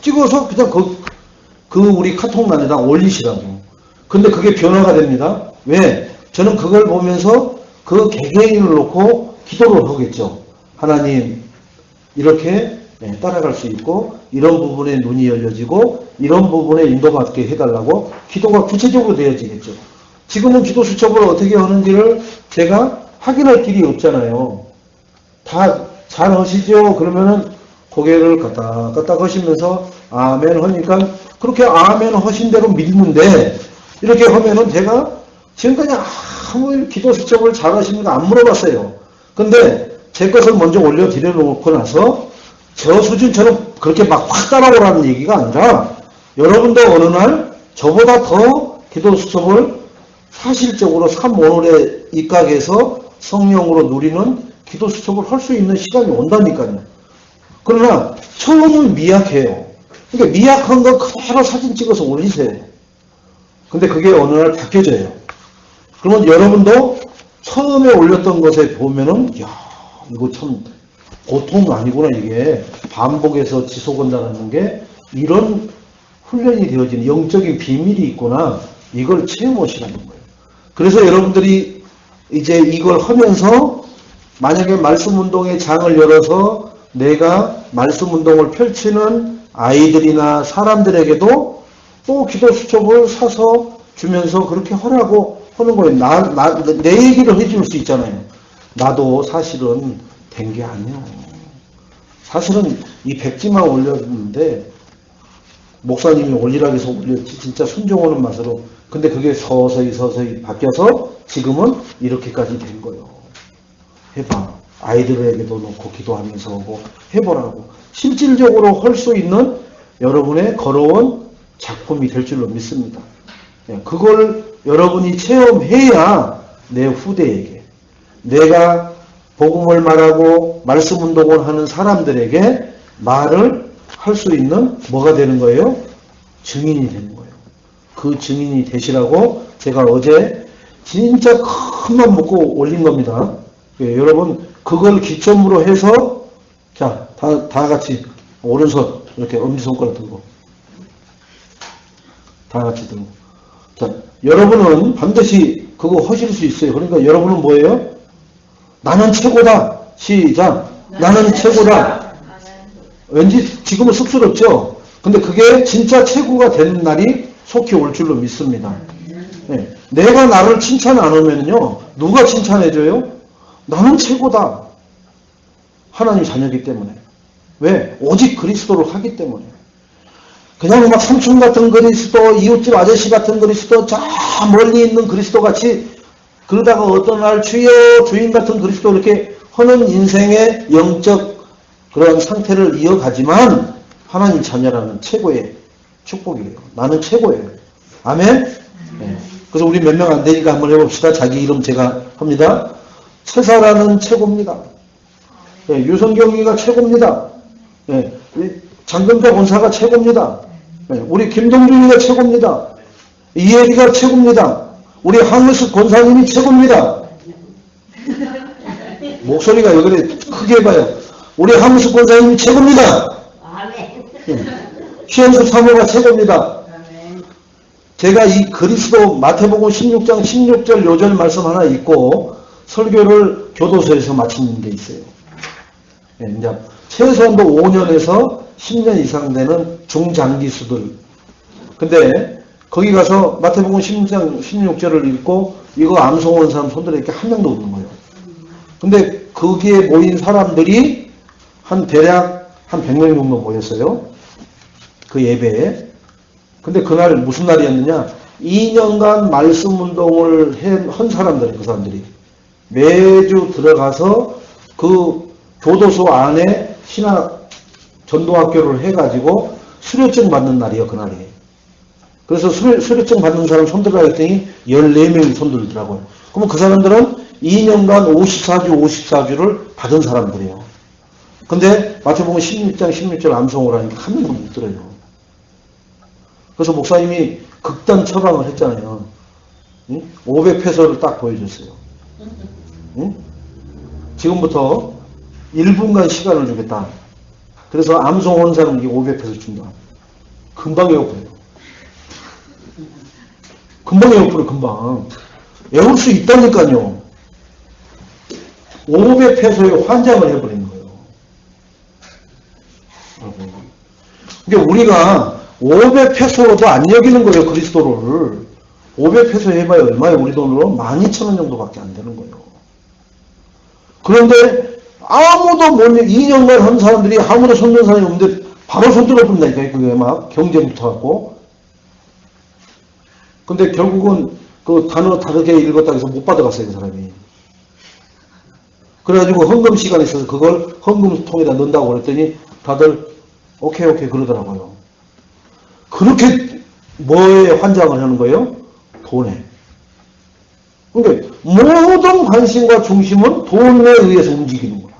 찍어서 그냥 그 우리 카톡란에다 올리시라고. 근데 그게 변화가 됩니다. 왜? 저는 그걸 보면서 그 개개인을 놓고 기도를 하겠죠. 하나님 이렇게 따라갈 수 있고 이런 부분에 눈이 열려지고 이런 부분에 인도받게 해달라고 기도가 구체적으로 되어지겠죠. 지금은 기도수첩을 어떻게 하는지를 제가 확인할 길이 없잖아요. 다 잘 하시죠? 그러면은 고개를 까딱 하시면서 아멘 하니까 그렇게 아멘 하신 대로 믿는데 이렇게 하면은 제가 지금까지 아무 기도수첩을 잘 하시는 거 안 물어봤어요. 근데 제 것을 먼저 올려드려 놓고 나서 저 수준처럼 그렇게 막 확 따라오라는 얘기가 아니라 여러분도 어느 날 저보다 더 기도수첩을 사실적으로 삶오늘에 입각해서 성령으로 누리는 기도수첩을 할 수 있는 시간이 온다니까요. 그러나 처음은 미약해요. 그러니까 미약한 거 그대로 사진 찍어서 올리세요. 근데 그게 어느 날 바뀌어져요. 그러면 여러분도 처음에 올렸던 것에 보면은, 야, 이거 참 보통 아니구나, 이게. 반복해서 지속한다는 게 이런 훈련이 되어지는 영적인 비밀이 있구나. 이걸 체험하시라는 거예요. 그래서 여러분들이 이제 이걸 하면서 만약에 말씀 운동의 장을 열어서 내가 말씀 운동을 펼치는 아이들이나 사람들에게도 또 기도 수첩을 사서 주면서 그렇게 하라고 하는 거예요. 내 얘기를 해줄 수 있잖아요. 나도 사실은 된 게 아니야. 사실은 이 백지만 올렸는데 목사님이 올리라고 해서 올렸지 진짜 순종하는 맛으로. 근데 그게 서서히 바뀌어서 지금은 이렇게까지 된 거예요. 해봐. 아이들에게도 놓고 기도하면서 하고 해보라고. 실질적으로 할 수 있는 여러분의 걸어온 작품이 될 줄로 믿습니다. 그걸 여러분이 체험해야 내 후대에게, 내가 복음을 말하고 말씀 운동을 하는 사람들에게 말을 할 수 있는 뭐가 되는 거예요? 증인이 되는 거예요. 그 증인이 되시라고 제가 어제 진짜 큰 맘 먹고 올린 겁니다. 여러분 그걸 기점으로 해서 자, 다 같이 오른손 이렇게 엄지손가락 들고 다 같이 들고 자, 여러분은 반드시 그거 하실 수 있어요. 그러니까 여러분은 뭐예요? 나는 최고다. 시작. 나는 최고다. 왠지 지금은 쑥스럽죠? 근데 그게 진짜 최고가 되는 날이 속히 올 줄로 믿습니다. 네. 내가 나를 칭찬 안 하면요. 누가 칭찬해줘요? 나는 최고다. 하나님 자녀이기 때문에. 왜? 오직 그리스도를 하기 때문에. 그냥 막 삼촌 같은 그리스도, 이웃집 아저씨 같은 그리스도, 저 멀리 있는 그리스도 같이 그러다가 어떤 날 주여 주인 같은 그리스도 이렇게 하는 인생의 영적 그런 상태를 이어가지만 하나님 자녀라는 최고의 축복이에요. 나는 최고예요. 아멘? 네. 그래서 우리 몇 명 안 되니까 한번 해봅시다. 자기 이름 제가 합니다. 최사라는 최고입니다. 네, 유성경이가 최고입니다. 네, 장근표 권사가 최고입니다. 네, 우리 김동준이가 최고입니다. 이혜리가 최고입니다. 우리 한우식 권사님이 최고입니다. 목소리가 왜 그래 크게 해봐요. 우리 한우식 권사님이 최고입니다. 네, 시험수 사모가 최고입니다. 제가 이 그리스도 마태복음 16장 16절 요절 말씀 하나 읽고 설교를 교도소에서 마치는 게 있어요. 네, 이제 최소한도 5년에서 10년 이상 되는 중장기수들. 근데 거기 가서 마태복음 16장 16절을 읽고 이거 암송하는 사람 손들에 이렇게 한 명도 없는 거예요. 근데 거기에 모인 사람들이 대략 한 100명 정도 모였어요. 그 예배에. 근데 그날 무슨 날이었느냐? 2년간 말씀 운동을 한 사람들, 그 사람들이. 매주 들어가서 그 교도소 안에 신학 전도학교를 해가지고 수료증 받는 날이에요, 그날이. 그래서 수료증 받는 사람 손들라 했더니 14명이 손들더라고요. 그러면 그 사람들은 2년간 54주를 받은 사람들이에요. 근데 마태복음 16장 16절 암송을 하니까 한 명도 못 들어요. 그래서 목사님이 극단 처방을 했잖아요. 응? 500페소를 딱 보여줬어요. 응? 지금부터 1분간 시간을 주겠다. 그래서 암송하는 사람에게 500페소 준다. 금방 외워버려요. 금방 외워버려, 금방. 외울 수 있다니까요. 500페소에 환장을 해버리는 거예요. 그러니까 우리가 500페소로도 안 여기는 거예요, 그리스도를. 500페소 해봐야 얼마예요? 우리 돈으로 12,000원 정도밖에 안 되는 거예요. 그런데 아무도 못, 2년간 한 사람들이 아무도 손든 사람이 없는데 바로 손 들어버린다니까요. 그게 막 경쟁부터 하고. 근데 결국은 그 단어 다르게 읽었다고 해서 못 받아갔어요, 그 사람이. 그래가지고 헌금 시간이 있어서 그걸 헌금통에다 넣는다고 그랬더니 다들 오케이 그러더라고요. 그렇게 뭐에 환장을 하는 거예요? 돈에. 그러니까 모든 관심과 중심은 돈에 의해서 움직이는 거야.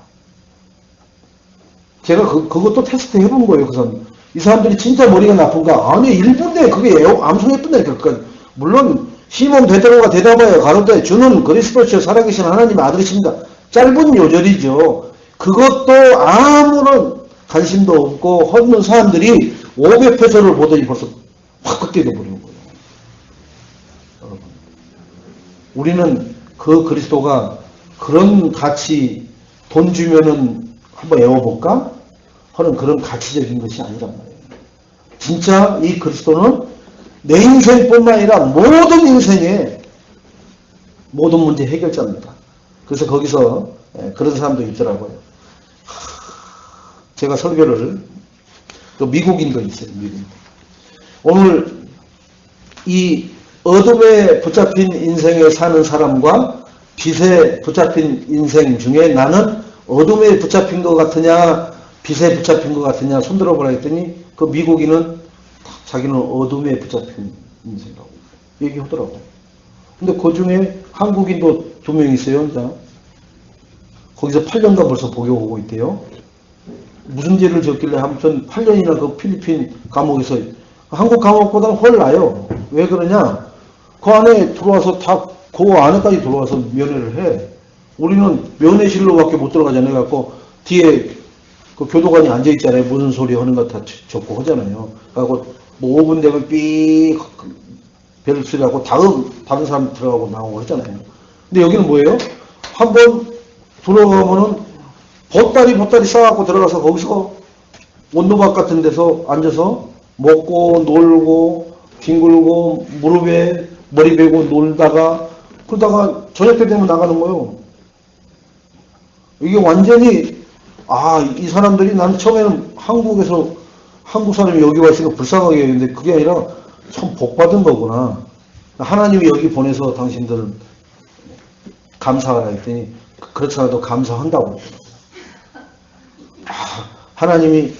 제가 그것도 테스트 해본 거예요. 그 사람. 이 사람들이 진짜 머리가 나쁜가? 아니, 1분 내에 그게 암송했던다니까. 그러니까 물론 시몬 베드로가 대답하여 가로되 주는 그리스도시요 살아계신 하나님의 아들이십니다. 짧은 요절이죠. 그것도 아무런 관심도 없고 헛는 사람들이 500페소를 보더니 벌써 확 깨져버리는 거예요. 여러분, 우리는 그 그리스도가 그런 가치, 돈 주면은 한번 애워볼까? 하는 그런 가치적인 것이 아니란 말이에요. 진짜 이 그리스도는 내 인생뿐만 아니라 모든 인생의 모든 문제 해결자입니다. 그래서 거기서 그런 사람도 있더라고요. 제가 설교를, 또 미국인도 있어요. 미국인. 오늘 이 어둠에 붙잡힌 인생에 사는 사람과 빛에 붙잡힌 인생 중에 나는 어둠에 붙잡힌 것 같으냐 빛에 붙잡힌 것 같으냐 손들어보라 했더니 그 미국인은 자기는 어둠에 붙잡힌 인생이라고 얘기하더라고요. 근데 그 중에 한국인도 2명 있어요. 자, 거기서 8년간 벌써 복역 오고 있대요. 무슨 죄를 졌길래 아무튼 8년이나 그 필리핀 감옥에서 한국 감옥보다는 훨 나요. 왜 그러냐? 그 안에 들어와서 그 안에까지 들어와서 면회를 해. 우리는 면회실로밖에 못 들어가잖아요. 그래갖고 뒤에 그 교도관이 앉아있잖아요. 무슨 소리 하는 거 다 적고 하잖아요. 그래갖고 뭐 5분 되면 삐 벨 소리하고 다른 사람 들어가고 나오고 하잖아요. 근데 여기는 뭐예요? 한번 들어가면은 보따리 쌓아갖고 들어가서 거기서 온도박 같은 데서 앉아서 먹고 놀고 뒹굴고 무릎에 머리 베고 놀다가 그러다가 저녁 때 되면 나가는 거예요. 이게 완전히 이 사람들이 난 처음에는 한국 사람이 여기 와 있으니까 불쌍하게 했는데 그게 아니라 참 복받은 거구나. 하나님이 여기 보내서 당신들은 감사하라 했더니 그렇지 않아도 감사한다고. 하나님이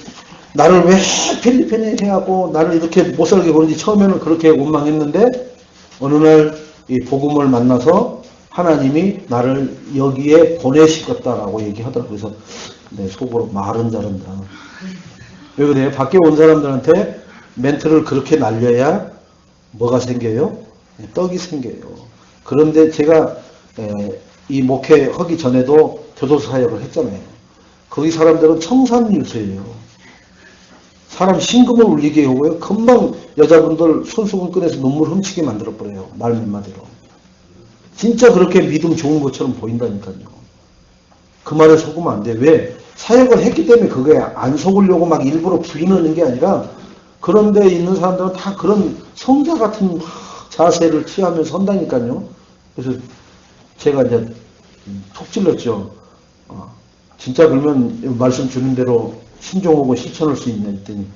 나를 왜 필리핀에 해하고 나를 이렇게 못살게 보는지 처음에는 그렇게 원망했는데 어느 날 이 복음을 만나서 하나님이 나를 여기에 보내시겠다라고 얘기하더라고요. 그래서 내 속으로 말은 자른다. 왜 그래요? 밖에 온 사람들한테 멘트를 그렇게 날려야 뭐가 생겨요? 떡이 생겨요. 그런데 제가 이 목회하기 전에도 교도소 사역을 했잖아요. 거기 사람들은 청산유수예요. 사람 심금을 울리게 하고요. 금방 여자분들 손수건 꺼내서 눈물 훔치게 만들어버려요. 말 몇마디로. 진짜 그렇게 믿음 좋은 것처럼 보인다니까요. 그 말에 속으면 안 돼. 왜? 사역을 했기 때문에 그거에 안 속으려고 막 일부러 부인하는 게 아니라 그런 데 있는 사람들은 다 그런 성자 같은 자세를 취하면서 선다니까요. 그래서 제가 이제 톡 찔렀죠. 진짜 그러면 말씀 주는 대로 신종하고 실천할 수 있냐 했더니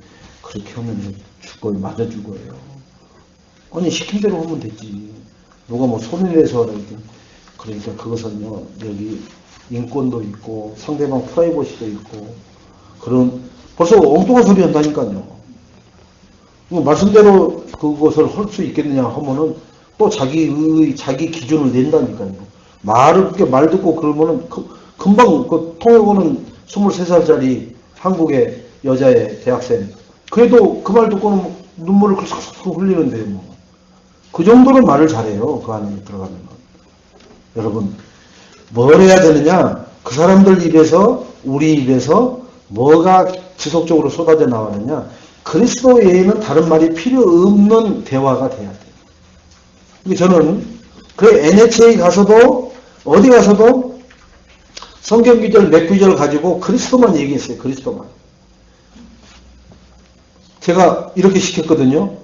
그렇게 하면 죽어요. 맞아 죽어요. 아니 시킨 대로 하면 되지. 누가 뭐 손을 내서 하라 했더니 그러니까 그것은요 여기 인권도 있고 상대방 프라이버시도 있고 그런 벌써 엉뚱한 소리 한다니까요. 말씀대로 그것을 할 수 있겠느냐 하면은 또 자기 기준을 낸다니까요. 말 듣고 그러면은 금방 그 통역오는 23살짜리 한국의 여자의 대학생. 그래도 그 말 듣고는 눈물을 싹싹 흘리는데요. 뭐. 그 정도로 말을 잘해요. 그 안에 들어가면. 여러분, 뭘 해야 되느냐? 그 사람들 입에서, 우리 입에서 뭐가 지속적으로 쏟아져 나오느냐? 그리스도 외에는 다른 말이 필요 없는 대화가 돼야 돼요. 근데 저는 그 NHA 가서도, 어디 가서도 성경 구절 몇 구절 가지고 그리스도만 얘기했어요. 그리스도만. 제가 이렇게 시켰거든요.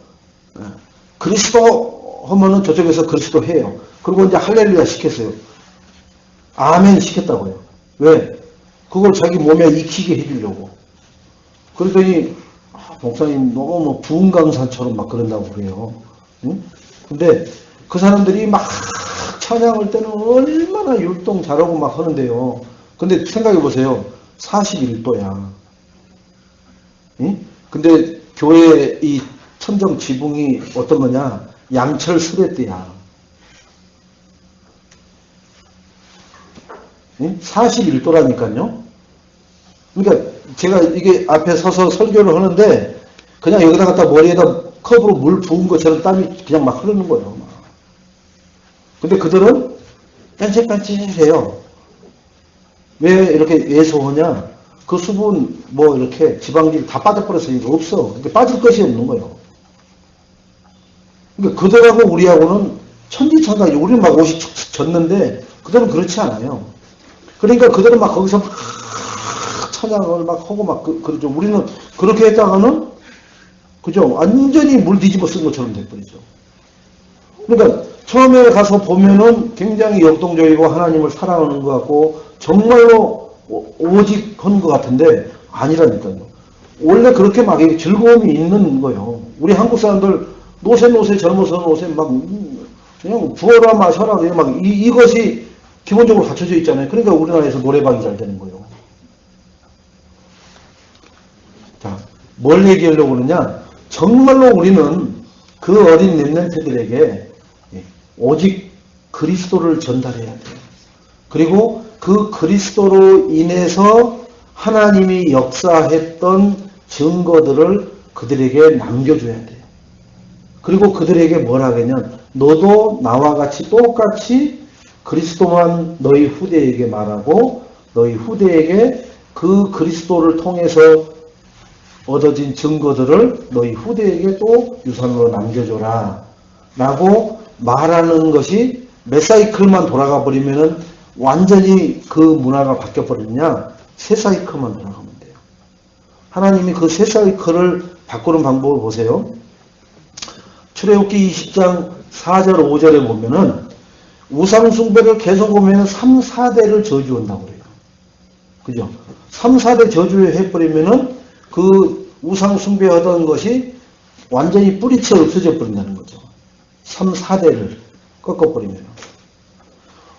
그리스도 하면은 저쪽에서 그리스도 해요. 그리고 이제 할렐루야 시켰어요. 아멘 시켰다고요. 왜? 그걸 자기 몸에 익히게 해주려고. 그랬더니 목사님 너무 뭐 부흥 강사처럼 막 그런다고 그래요. 응? 근데 그 사람들이 막 찬양할 때는 얼마나 율동 잘하고 막 하는데요. 근데 생각해 보세요. 41도야. 응? 근데 교회 이 천정 지붕이 어떤 거냐? 양철 수레대야. 응? 41도라니까요. 그러니까 제가 이게 앞에 서서 설교를 하는데 그냥 여기다 갖다 머리에다 컵으로 물 부은 것처럼 땀이 그냥 막 흐르는 거예요. 막. 근데 그들은 딴짓딴짓해요. 왜 이렇게 애소하냐? 그 수분 뭐 이렇게 지방질 다 빠져버려서 이거 없어. 그러니까 빠질 것이 없는 거예요. 그러니까 그들하고 우리하고는 천지차가. 우리는 막 옷이 척 졌는데 그들은 그렇지 않아요. 그러니까 그들은 막 거기서 막 찬양을 막 하고 막 그러죠. 우리는 그렇게 했다가는 그죠? 완전히 물 뒤집어 쓴 것처럼 돼버리죠. 그러니까 처음에 가서 보면은 굉장히 역동적이고 하나님을 사랑하는 것 같고 정말로 오직 한 것 같은데 아니라니까요. 원래 그렇게 막 즐거움이 있는 거예요. 우리 한국 사람들 노세 젊어서 노세 막 그냥 부어라 마셔라 그냥 막 이것이 기본적으로 갖춰져 있잖아요. 그러니까 우리나라에서 노래방이 잘 되는 거예요. 자, 뭘 얘기하려고 그러냐? 정말로 우리는 그 어린 렘넌트들에게 오직 그리스도를 전달해야 돼요. 그리고 그 그리스도로 인해서 하나님이 역사했던 증거들을 그들에게 남겨줘야 돼요. 그리고 그들에게 뭘 하겠냐? 너도 나와 같이 똑같이 그리스도만 너희 후대에게 말하고 너희 후대에게 그 그리스도를 통해서 얻어진 증거들을 너희 후대에게 또 유산으로 남겨줘라 라고 말하는 것이 몇 사이클만 돌아가 버리면은 완전히 그 문화가 바뀌어 버리느냐? 세 사이클만 돌아가면 돼요. 하나님이 그 세 사이클을 바꾸는 방법을 보세요. 출애굽기 20장 4절 5절에 보면은 우상숭배를 계속 보면 3, 4대를 저주한다고 그래요. 그죠? 3, 4대 저주해버리면은 그 우상숭배하던 것이 완전히 뿌리채 없어져 버린다는 거죠. 3, 4대를 꺾어버리면.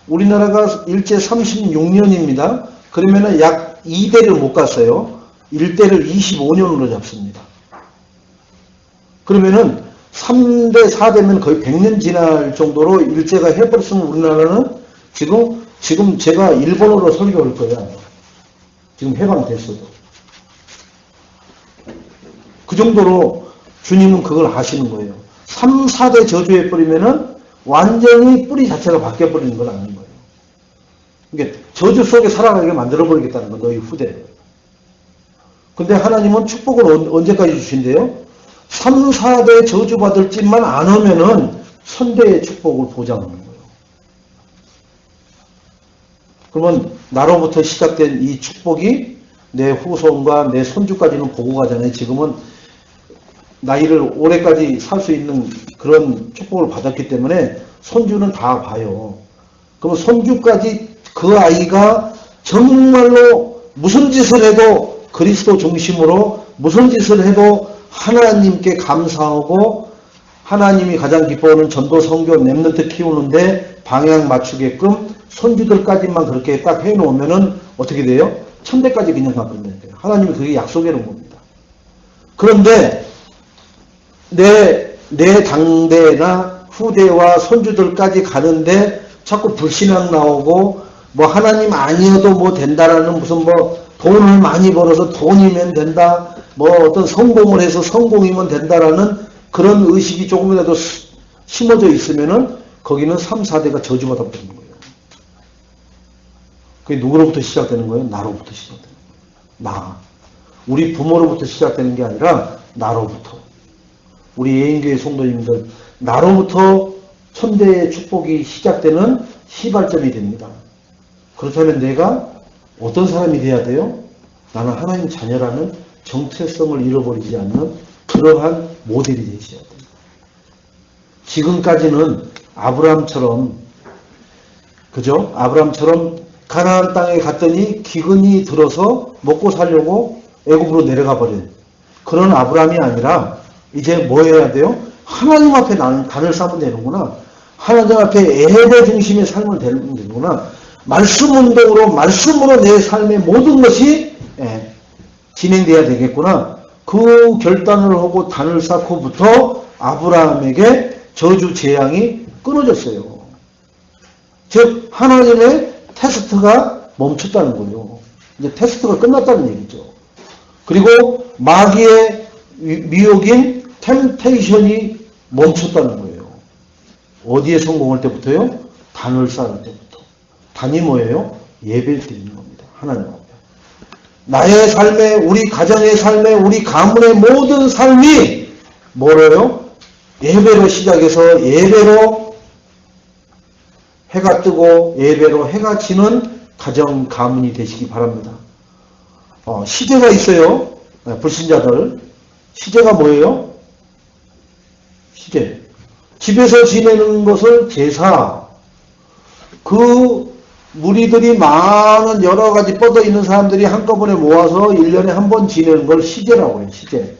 우리나라가 일제 36년입니다. 그러면은 약 2대를 못 갔어요. 1대를 25년으로 잡습니다. 그러면은 3대, 4대면 거의 100년 지날 정도로 일제가 해버렸으면 우리나라는 지금 제가 일본어로 설교할 거야. 지금 해방됐어도. 그 정도로 주님은 그걸 아시는 거예요. 3, 4대 저주해버리면은 완전히 뿌리 자체가 바뀌어버리는 건 아닌 거예요. 그러니까 저주 속에 살아가게 만들어버리겠다는 건 너희 후대를. 근데 하나님은 축복을 언제까지 주신대요? 3, 4대 저주받을 짓만 안 하면은 선대의 축복을 보장하는 거예요. 그러면 나로부터 시작된 이 축복이 내 후손과 내 손주까지는 보고 가잖아요. 지금은 나이를 오래까지 살 수 있는 그런 축복을 받았기 때문에 손주는 다 봐요. 그러면 손주까지 그 아이가 정말로 무슨 짓을 해도 그리스도 중심으로 무슨 짓을 해도 하나님께 감사하고 하나님이 가장 기뻐하는 전도 성교 렘넌트 키우는데 방향 맞추게끔 손주들까지만 그렇게 딱 해놓으면은 어떻게 돼요? 천대까지 그냥 가버린다는 거예요. 하나님이 그게 약속해 놓은 겁니다. 그런데 내 당대나 후대와 손주들까지 가는데 자꾸 불신앙 나오고 뭐 하나님 아니어도 뭐 된다라는 무슨 뭐 돈을 많이 벌어서 돈이면 된다 뭐 어떤 성공을 해서 성공이면 된다라는 그런 의식이 조금이라도 심어져 있으면은 거기는 3, 4대가 저주받아 버리는 거예요. 그게 누구로부터 시작되는 거예요? 나로부터 시작되는 거예요. 나. 우리 부모로부터 시작되는 게 아니라 나로부터. 우리 예인교회 성도님들 나로부터 천대의 축복이 시작되는 시발점이 됩니다. 그렇다면 내가 어떤 사람이 돼야 돼요? 나는 하나님 자녀라는 정체성을 잃어버리지 않는 그러한 모델이 되셔야 됩니다. 지금까지는 아브라함처럼 그죠? 아브라함처럼 가나안 땅에 갔더니 기근이 들어서 먹고 살려고 애굽으로 내려가 버린 그런 아브라함이 아니라 이제 뭐 해야 돼요? 하나님 앞에 나는 단을 쌓으면 되는구나. 하나님 앞에 예배 중심의 삶을 되는구나. 말씀 운동으로 말씀으로 내 삶의 모든 것이 진행돼야 되겠구나. 그 결단을 하고 단을 쌓고부터 아브라함에게 저주 재앙이 끊어졌어요. 즉 하나님의 테스트가 멈췄다는 거예요. 이제 테스트가 끝났다는 얘기죠. 그리고 마귀의 미혹인 템테이션이 멈췄다는 거예요. 어디에 성공할 때부터요? 단을 쌓을 때부터. 단이 뭐예요? 예배 드리는 겁니다. 하나님 앞에. 나의 삶에, 우리 가정의 삶에, 우리 가문의 모든 삶이 뭐래요? 예배로 시작해서 예배로 해가 뜨고 예배로 해가 지는 가정, 가문이 되시기 바랍니다. 시제가 있어요. 불신자들. 시제가 뭐예요? 시제. 집에서 지내는 것을 제사. 그 무리들이 많은 여러 가지 뻗어 있는 사람들이 한꺼번에 모아서 1년에 한 번 지내는 걸 시제라고 해요. 시제.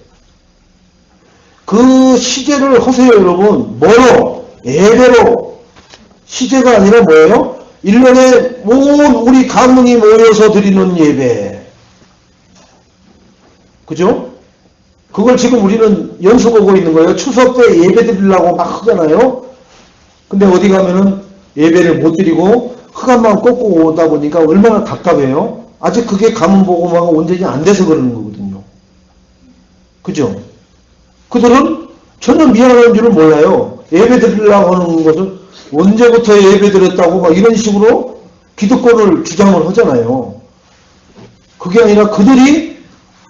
그 시제를 하세요, 여러분. 뭐로? 예배로. 시제가 아니라 뭐예요? 1년에 온 우리 가문이 모여서 드리는 예배. 그죠? 그걸 지금 우리는 연습하고 있는 거예요. 추석 때 예배 드리려고 막 하잖아요. 근데 어디 가면은 예배를 못 드리고 흑암만 꽂고 오다 보니까 얼마나 답답해요. 아직 그게 가문 복음화가 온전히 안 돼서 그러는 거거든요. 그죠? 그들은 전혀 미안한 줄을 몰라요. 예배 드리려고 하는 것을 언제부터 예배 드렸다고 막 이런 식으로 기득권을 주장을 하잖아요. 그게 아니라 그들이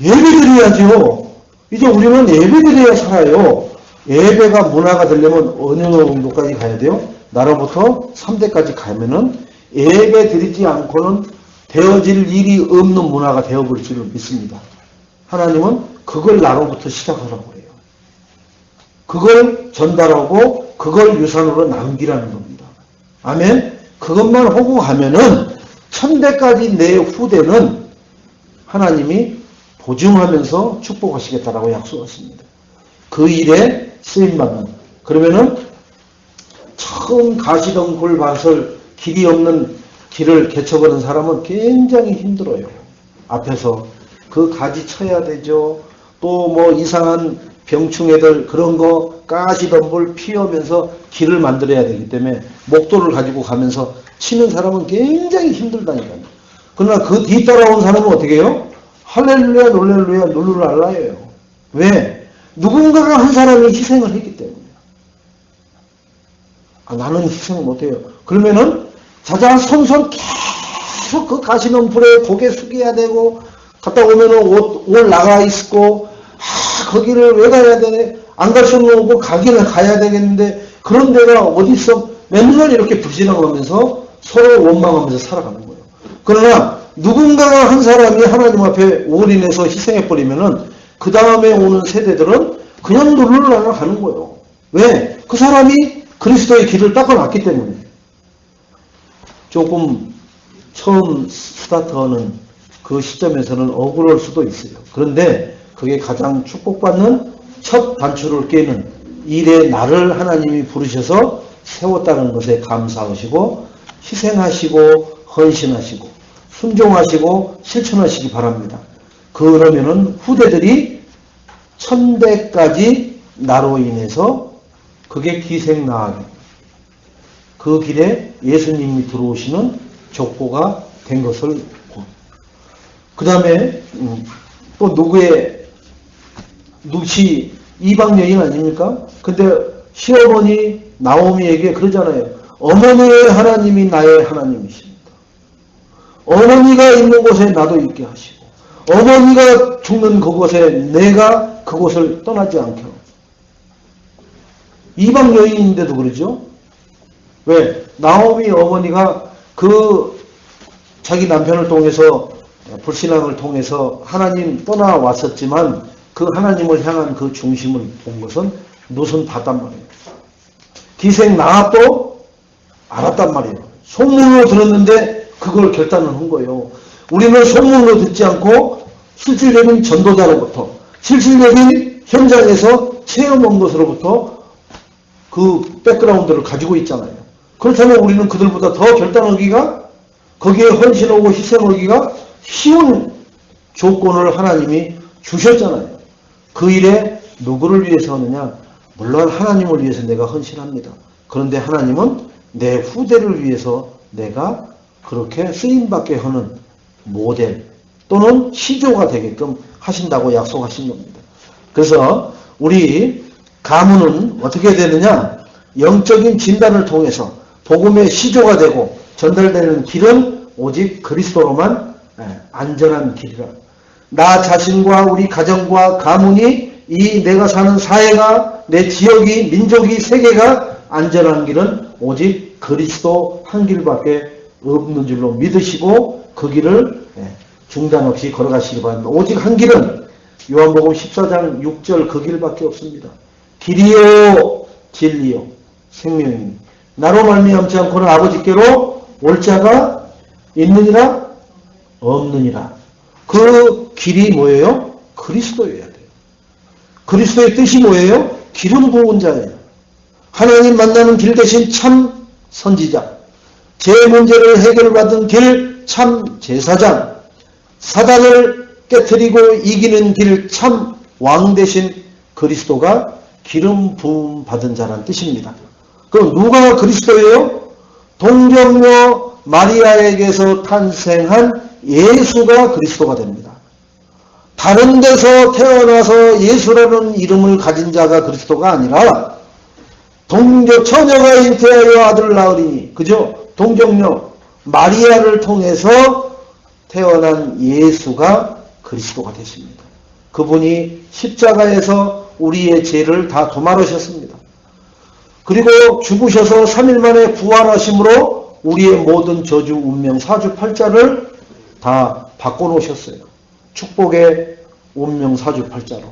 예배 드려야죠. 이제 우리는 예배 드려야 살아요. 예배가 문화가 되려면 어느 정도까지 가야 돼요? 나로부터 3대까지 가면은 예배 드리지 않고는 되어질 일이 없는 문화가 되어버릴 줄을 믿습니다. 하나님은 그걸 나로부터 시작하라고 해요. 그걸 전달하고 그걸 유산으로 남기라는 겁니다. 아멘. 그것만 하고 가면은 1000대까지 내 후대는 하나님이 보증하면서 축복하시겠다라고 약속하십니다. 그 일에 쓰임받는. 그러면은 처음 가시덩굴 반설 길이 없는 길을 개척하는 사람은 굉장히 힘들어요. 앞에서 그 가지 쳐야 되죠. 또 뭐 이상한 병충해들 그런 거 가시덤불 피우면서 길을 만들어야 되기 때문에 목도를 가지고 가면서 치는 사람은 굉장히 힘들다니까요. 그러나 그 뒤따라온 사람은 어떻게 해요? 할렐루야 놀렐루야 룰루랄라예요. 왜? 누군가가 한 사람이 희생을 했기 때문에. 나는 희생 못해요. 그러면은 자자손손 계속 그 가시는 불에 고개 숙여야 되고 갔다 오면은 옷 나가 있고 거기를 왜 가야 되네? 안 갈 수는 없고 가기는 가야 되겠는데 그런 데가 어디 있어? 맨날 이렇게 불신앙하면서 서로 원망하면서 살아가는 거예요. 그러나 누군가가 한 사람이 하나님 앞에 올인해서 희생해버리면은 그 다음에 오는 세대들은 그냥 놀러 가는 거예요. 왜? 그 사람이 그리스도의 길을 닦아놨기 때문에. 조금 처음 스타트하는 그 시점에서는 억울할 수도 있어요. 그런데 그게 가장 축복받는 첫 단추를 깨는 일에 나를 하나님이 부르셔서 세웠다는 것에 감사하시고 희생하시고 헌신하시고 순종하시고 실천하시기 바랍니다. 그러면은 후대들이 1000대까지 나로 인해서 그게 기생나가게 그 길에 예수님이 들어오시는 족보가 된 것을 그 다음에 또 누시 이방 여인 아닙니까? 근데 시어머니 나오미에게 그러잖아요. 어머니의 하나님이 나의 하나님이십니다. 어머니가 있는 곳에 나도 있게 하시고 어머니가 죽는 그곳에 내가 그곳을 떠나지 않게 하고. 이방 여인인데도 그러죠. 왜? 나오미 어머니가 그 자기 남편을 통해서 불신앙을 통해서 하나님 떠나왔었지만 그 하나님을 향한 그 중심을 본 것은 누순 봤단 말이에요. 기생 나도 알았단 말이에요. 소문으로 들었는데 그걸 결단을 한 거예요. 우리는 소문으로 듣지 않고 실질적인 전도자로부터 실질적인 현장에서 체험한 것으로부터 그 백그라운드를 가지고 있잖아요. 그렇다면 우리는 그들보다 더 결단하기가 거기에 헌신하고 희생하기가 쉬운 조건을 하나님이 주셨잖아요. 그 일에 누구를 위해서 하느냐? 물론 하나님을 위해서 내가 헌신합니다. 그런데 하나님은 내 후대를 위해서 내가 그렇게 쓰임받게 하는 모델 또는 시조가 되게끔 하신다고 약속하신 겁니다. 그래서 우리 가문은 어떻게 되느냐? 영적인 진단을 통해서 복음의 시조가 되고 전달되는 길은 오직 그리스도로만 안전한 길이라. 나 자신과 우리 가정과 가문이 이 내가 사는 사회가 내 지역이 민족이 세계가 안전한 길은 오직 그리스도 한 길밖에 없는 줄로 믿으시고 그 길을 중단 없이 걸어가시기 바랍니다. 오직 한 길은 요한복음 14장 6절 그 길밖에 없습니다. 길이요 진리요 생명이니 나로 말미암지 않고는 아버지께로 올 자가 있느니라 없느니라. 그 길이 뭐예요? 그리스도여야 돼요. 그리스도의 뜻이 뭐예요? 기름 부은 자예요. 하나님 만나는 길 대신 참 선지자, 제 문제를 해결받은 길 참 제사장, 사단을 깨트리고 이기는 길 참 왕 대신 그리스도가 기름 부음 받은 자란 뜻입니다. 그럼 누가 그리스도예요? 동정녀 마리아에게서 탄생한 예수가 그리스도가 됩니다. 다른 데서 태어나서 예수라는 이름을 가진 자가 그리스도가 아니라 처녀가 잉태하여 아들을 낳으리니 그죠? 동정녀 마리아를 통해서 태어난 예수가 그리스도가 되십니다. 그분이 십자가에서 우리의 죄를 다 도말하셨습니다. 그리고 죽으셔서 3일 만에 부활하심으로 우리의 모든 저주, 운명, 사주팔자를 다 바꿔놓으셨어요. 축복의 운명, 사주팔자로.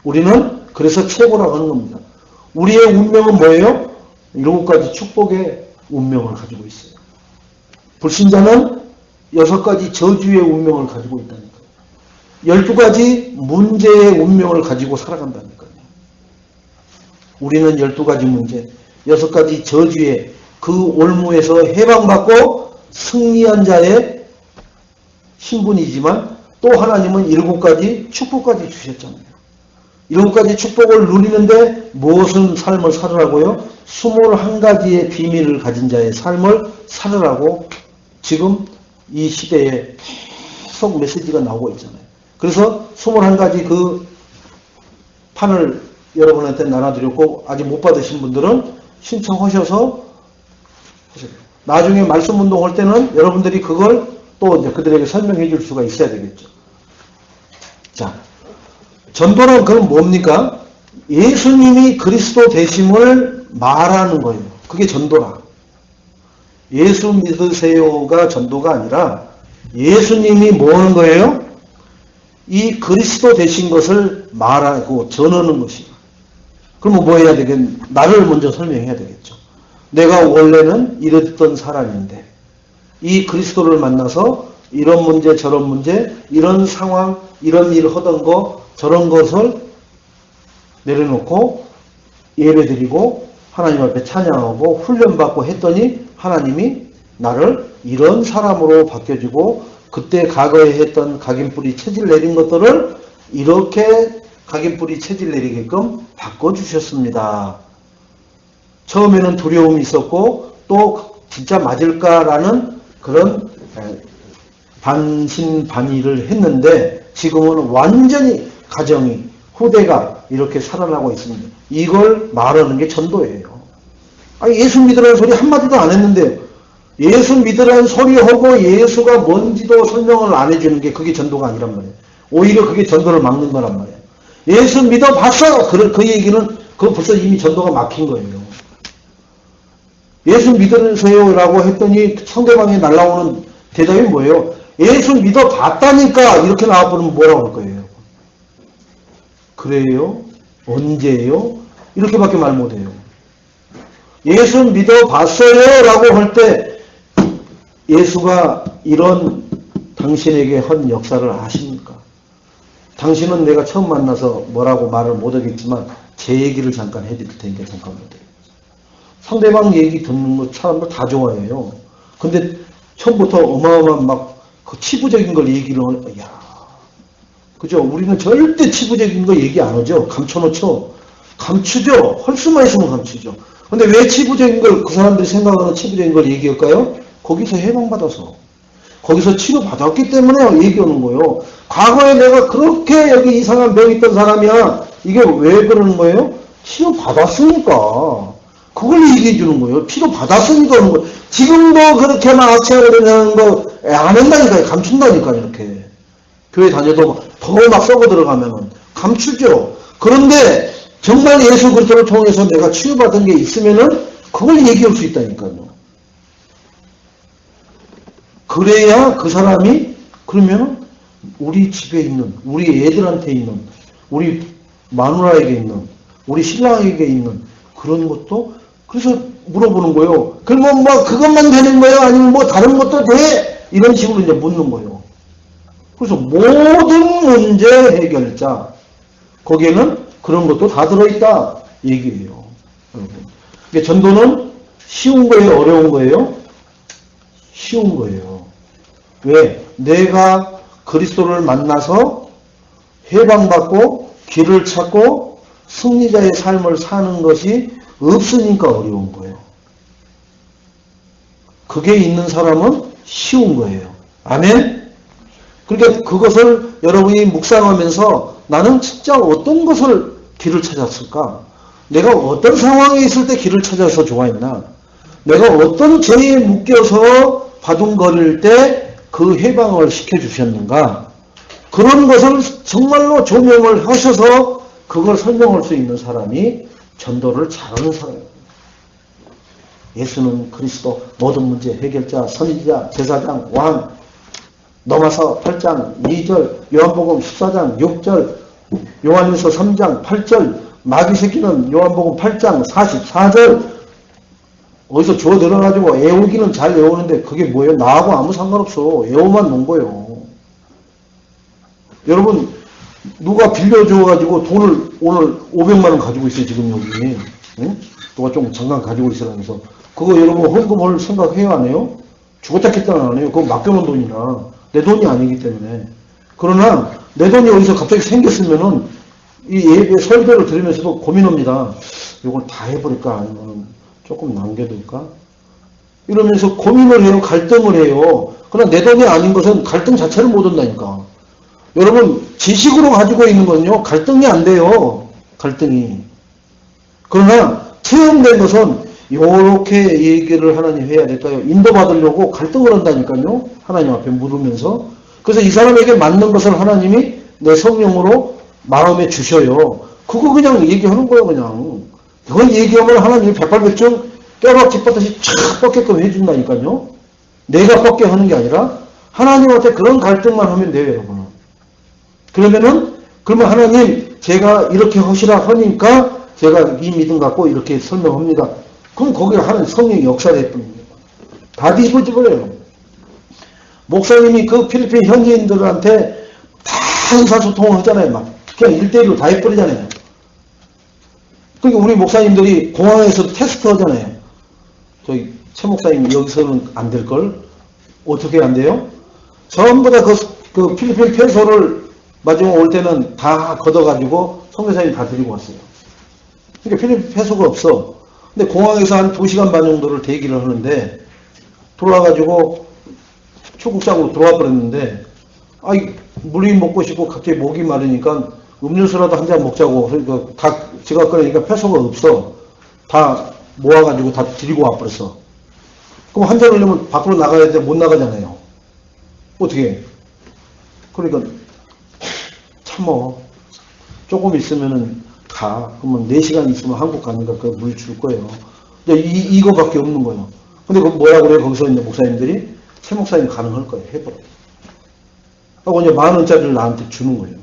우리는 그래서 최고라고 하는 겁니다. 우리의 운명은 뭐예요? 7가지 축복의 운명을 가지고 있어요. 불신자는 6가지 저주의 운명을 가지고 있다니까요. 12가지 문제의 운명을 가지고 살아간다니까요. 우리는 12가지 문제, 6가지 저주의 그 올무에서 해방받고 승리한 자의 신분이지만 또 하나님은 7가지 축복까지 주셨잖아요. 7가지 축복을 누리는데 무엇은 삶을 살으라고요? 21가지의 비밀을 가진 자의 삶을 살으라고 지금 이 시대에 계속 메시지가 나오고 있잖아요. 그래서 21가지 그 판을 여러분한테 나눠드렸고 아직 못 받으신 분들은 신청하셔서 하세요. 나중에 말씀 운동할 때는 여러분들이 그걸 또 이제 그들에게 설명해 줄 수가 있어야 되겠죠. 자, 전도는 그럼 뭡니까? 예수님이 그리스도 되심을 말하는 거예요. 그게 전도라. 예수 믿으세요가 전도가 아니라 예수님이 뭐 하는 거예요? 이 그리스도 되신 것을 말하고 전하는 것이에요. 그러면 뭐 해야 되겠? 나를 먼저 설명해야 되겠죠. 내가 원래는 이랬던 사람인데 이 그리스도를 만나서 이런 문제 저런 문제 이런 상황 이런 일을 하던 거 저런 것을 내려놓고 예배드리고 하나님 앞에 찬양하고 훈련받고 했더니 하나님이 나를 이런 사람으로 바뀌어주고 그때 과거에 했던 각인뿌리 체질 내린 것들을 이렇게 각인뿌리 체질 내리게끔 바꿔주셨습니다. 처음에는 두려움이 있었고 또 진짜 맞을까라는 그런 반신반의를 했는데 지금은 완전히 가정이 후대가 이렇게 살아나고 있습니다. 이걸 말하는 게 전도예요. 아니, 예수 믿으라는 소리 한마디도 안 했는데 예수 믿으라는 소리하고 예수가 뭔지도 설명을 안 해주는 게 그게 전도가 아니란 말이에요. 오히려 그게 전도를 막는 거란 말이에요. 예수 믿어봤어! 그 얘기는 그거 벌써 이미 전도가 막힌 거예요. 예수 믿으세요라고 했더니 상대방이 날라오는 대답이 뭐예요? 예수 믿어봤다니까 이렇게 나와버리면 뭐라고 할 거예요? 그래요? 언제요? 이렇게밖에 말 못해요. 예수 믿어봤어요 라고 할 때 예수가 이런 당신에게 한 역사를 아십니까? 당신은 내가 처음 만나서 뭐라고 말을 못하겠지만 제 얘기를 잠깐 해드릴 테니까 잠깐 못해요. 상대방 얘기 듣는 거 사람들 다 좋아해요. 근데 처음부터 어마어마한 막 그 치부적인 걸 얘기를 하니까 야, 그죠? 우리는 절대 치부적인 거 얘기 안 하죠. 감춰놓죠. 감추죠. 할 수만 있으면 감추죠. 근데 왜 치부적인 걸 그 사람들이 생각하는 치부적인 걸 얘기할까요? 거기서 해방받아서 거기서 치료받았기 때문에 얘기하는 거예요. 과거에 내가 그렇게 여기 이상한 병이 있던 사람이야. 이게 왜 그러는 거예요? 치료받았으니까. 그걸 얘기해 주는 거예요. 피로 받았으니까 그런 거예요. 지금도 그렇게 막 악취하게 되는 거 안 한다니까요. 감춘다니까요. 이렇게. 교회 다녀도 더 막 썩어 들어가면은 감추죠. 그런데 정말 예수 그리스도를 통해서 내가 치유받은 게 있으면은 그걸 얘기할 수 있다니까요. 그래야 그 사람이 그러면은 우리 집에 있는, 우리 애들한테 있는, 우리 마누라에게 있는, 우리 신랑에게 있는 그런 것도 그래서 물어보는 거예요. 그러면 뭐 그것만 되는 거예요? 아니면 뭐 다른 것도 돼? 이런 식으로 이제 묻는 거예요. 그래서 모든 문제 해결자 거기에는 그런 것도 다 들어있다 얘기예요. 여러분. 그러니까 전도는 쉬운 거예요? 어려운 거예요? 쉬운 거예요. 왜? 내가 그리스도를 만나서 해방받고 길을 찾고 승리자의 삶을 사는 것이 없으니까 어려운 거예요. 그게 있는 사람은 쉬운 거예요. 아멘? 그러니까 그것을 여러분이 묵상하면서 나는 진짜 어떤 것을 길을 찾았을까? 내가 어떤 상황에 있을 때 길을 찾아서 좋아했나? 내가 어떤 죄에 묶여서 바둥거릴 때 그 해방을 시켜주셨는가? 그런 것을 정말로 조명을 하셔서 그걸 설명할 수 있는 사람이 전도를 잘하는 사람입니다. 예수는 그리스도 모든 문제 해결자, 선지자, 제사장, 왕, 넘어서 8장 2절, 요한복음 14장 6절, 요한일서 3장 8절, 마귀 새끼는 요한복음 8장 44절, 어디서 주워 들어가지고 애우기는 잘 애우는데 그게 뭐예요? 나하고 아무 상관없어. 애우만 놓은 거예요. 여러분, 누가 빌려줘가지고 돈을 오늘 500만 원 가지고 있어요, 지금 여기. 응? 누가 좀 잠깐 가지고 있으라면서. 그거 여러분 헌금을 생각해요, 안 해요? 죽었다 깼다는 안 해요. 그거 맡겨놓은 돈이나. 내 돈이 아니기 때문에. 그러나 내 돈이 어디서 갑자기 생겼으면은 이 예배 설교를 들으면서도 고민합니다. 이걸 다 해버릴까? 아니면 조금 남겨둘까? 이러면서 고민을 해요. 갈등을 해요. 그러나 내 돈이 아닌 것은 갈등 자체를 못 한다니까. 여러분 지식으로 가지고 있는 건요. 갈등이 안 돼요. 갈등이. 그러나 체험된 것은 이렇게 얘기를 하나님 해야 될까요? 인도받으려고 갈등을 한다니까요. 하나님 앞에 물으면서. 그래서 이 사람에게 맞는 것을 하나님이 내 성령으로 마음에 주셔요. 그거 그냥 얘기하는 거예요. 그냥. 그걸 얘기하면 하나님이 백발백중 뼈박지 뻗듯이 촥 뻗게끔 해준다니까요. 내가 뻗게 하는 게 아니라 하나님한테 그런 갈등만 하면 돼요. 여러분. 그러면 하나님 제가 이렇게 하시라 하니까 제가 이 믿음 갖고 이렇게 설명합니다. 그럼 거기에 하는 성령의 역사를 뿐입니다. 다 뒤집어져버려요. 목사님이 그 필리핀 현지인들한테 다 의사소통을 하잖아요. 막 그냥 1대1로 다 해버리잖아요. 그러니까 우리 목사님들이 공항에서 테스트 하잖아요. 저희 최 목사님 여기서는 안 될걸? 어떻게 안 돼요? 전부 다 그 필리핀 페소를 마지막 올 때는 다 걷어가지고 선교사님 다 드리고 왔어요. 그러니까 필리핀 페소가 없어. 근데 공항에서 한 2시간 반 정도를 대기를 하는데 돌아가지고 출국장으로 들어와 버렸는데 아이 물이 먹고 싶고 갑자기 목이 마르니까 음료수라도 한 잔 먹자고 그러니까 다 지갑 꺼내니까 페소가 없어. 다 모아가지고 다 드리고 와버렸어. 그럼 한 잔 흘리면 밖으로 나가야 되는데 못 나가잖아요. 어떻게 해? 그러니까 참어. 조금 있으면은 가. 그러면 4시간 있으면 한국 가니까 그 물 줄 거예요. 이거밖에 없는 거예요. 근데 그 뭐라 그래요? 거기서 있는 목사님들이 최 목사님 가능할 거예요. 해보라. 하고 이제 10,000원짜리를 나한테 주는 거예요.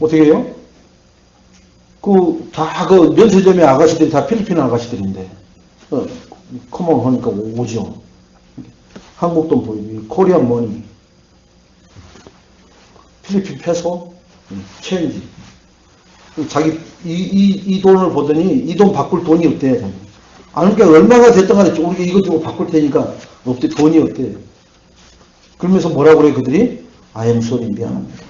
어떻게 해요? 그 면세점의 아가씨들이 다 필리핀 아가씨들인데, 커먼 하니까 오죠. 한국 돈 보이니, 코리안 머니, 필리핀 페소, 체인지. 자기, 이 돈을 보더니, 이 돈 바꿀 돈이 없대. 아니, 그러니까 얼마가 됐든 간에 우리가 이거 주고 바꿀 테니까, 없대, 돈이 없대. 그러면서 뭐라고 그래, 그들이? I am sorry, 미안합니다.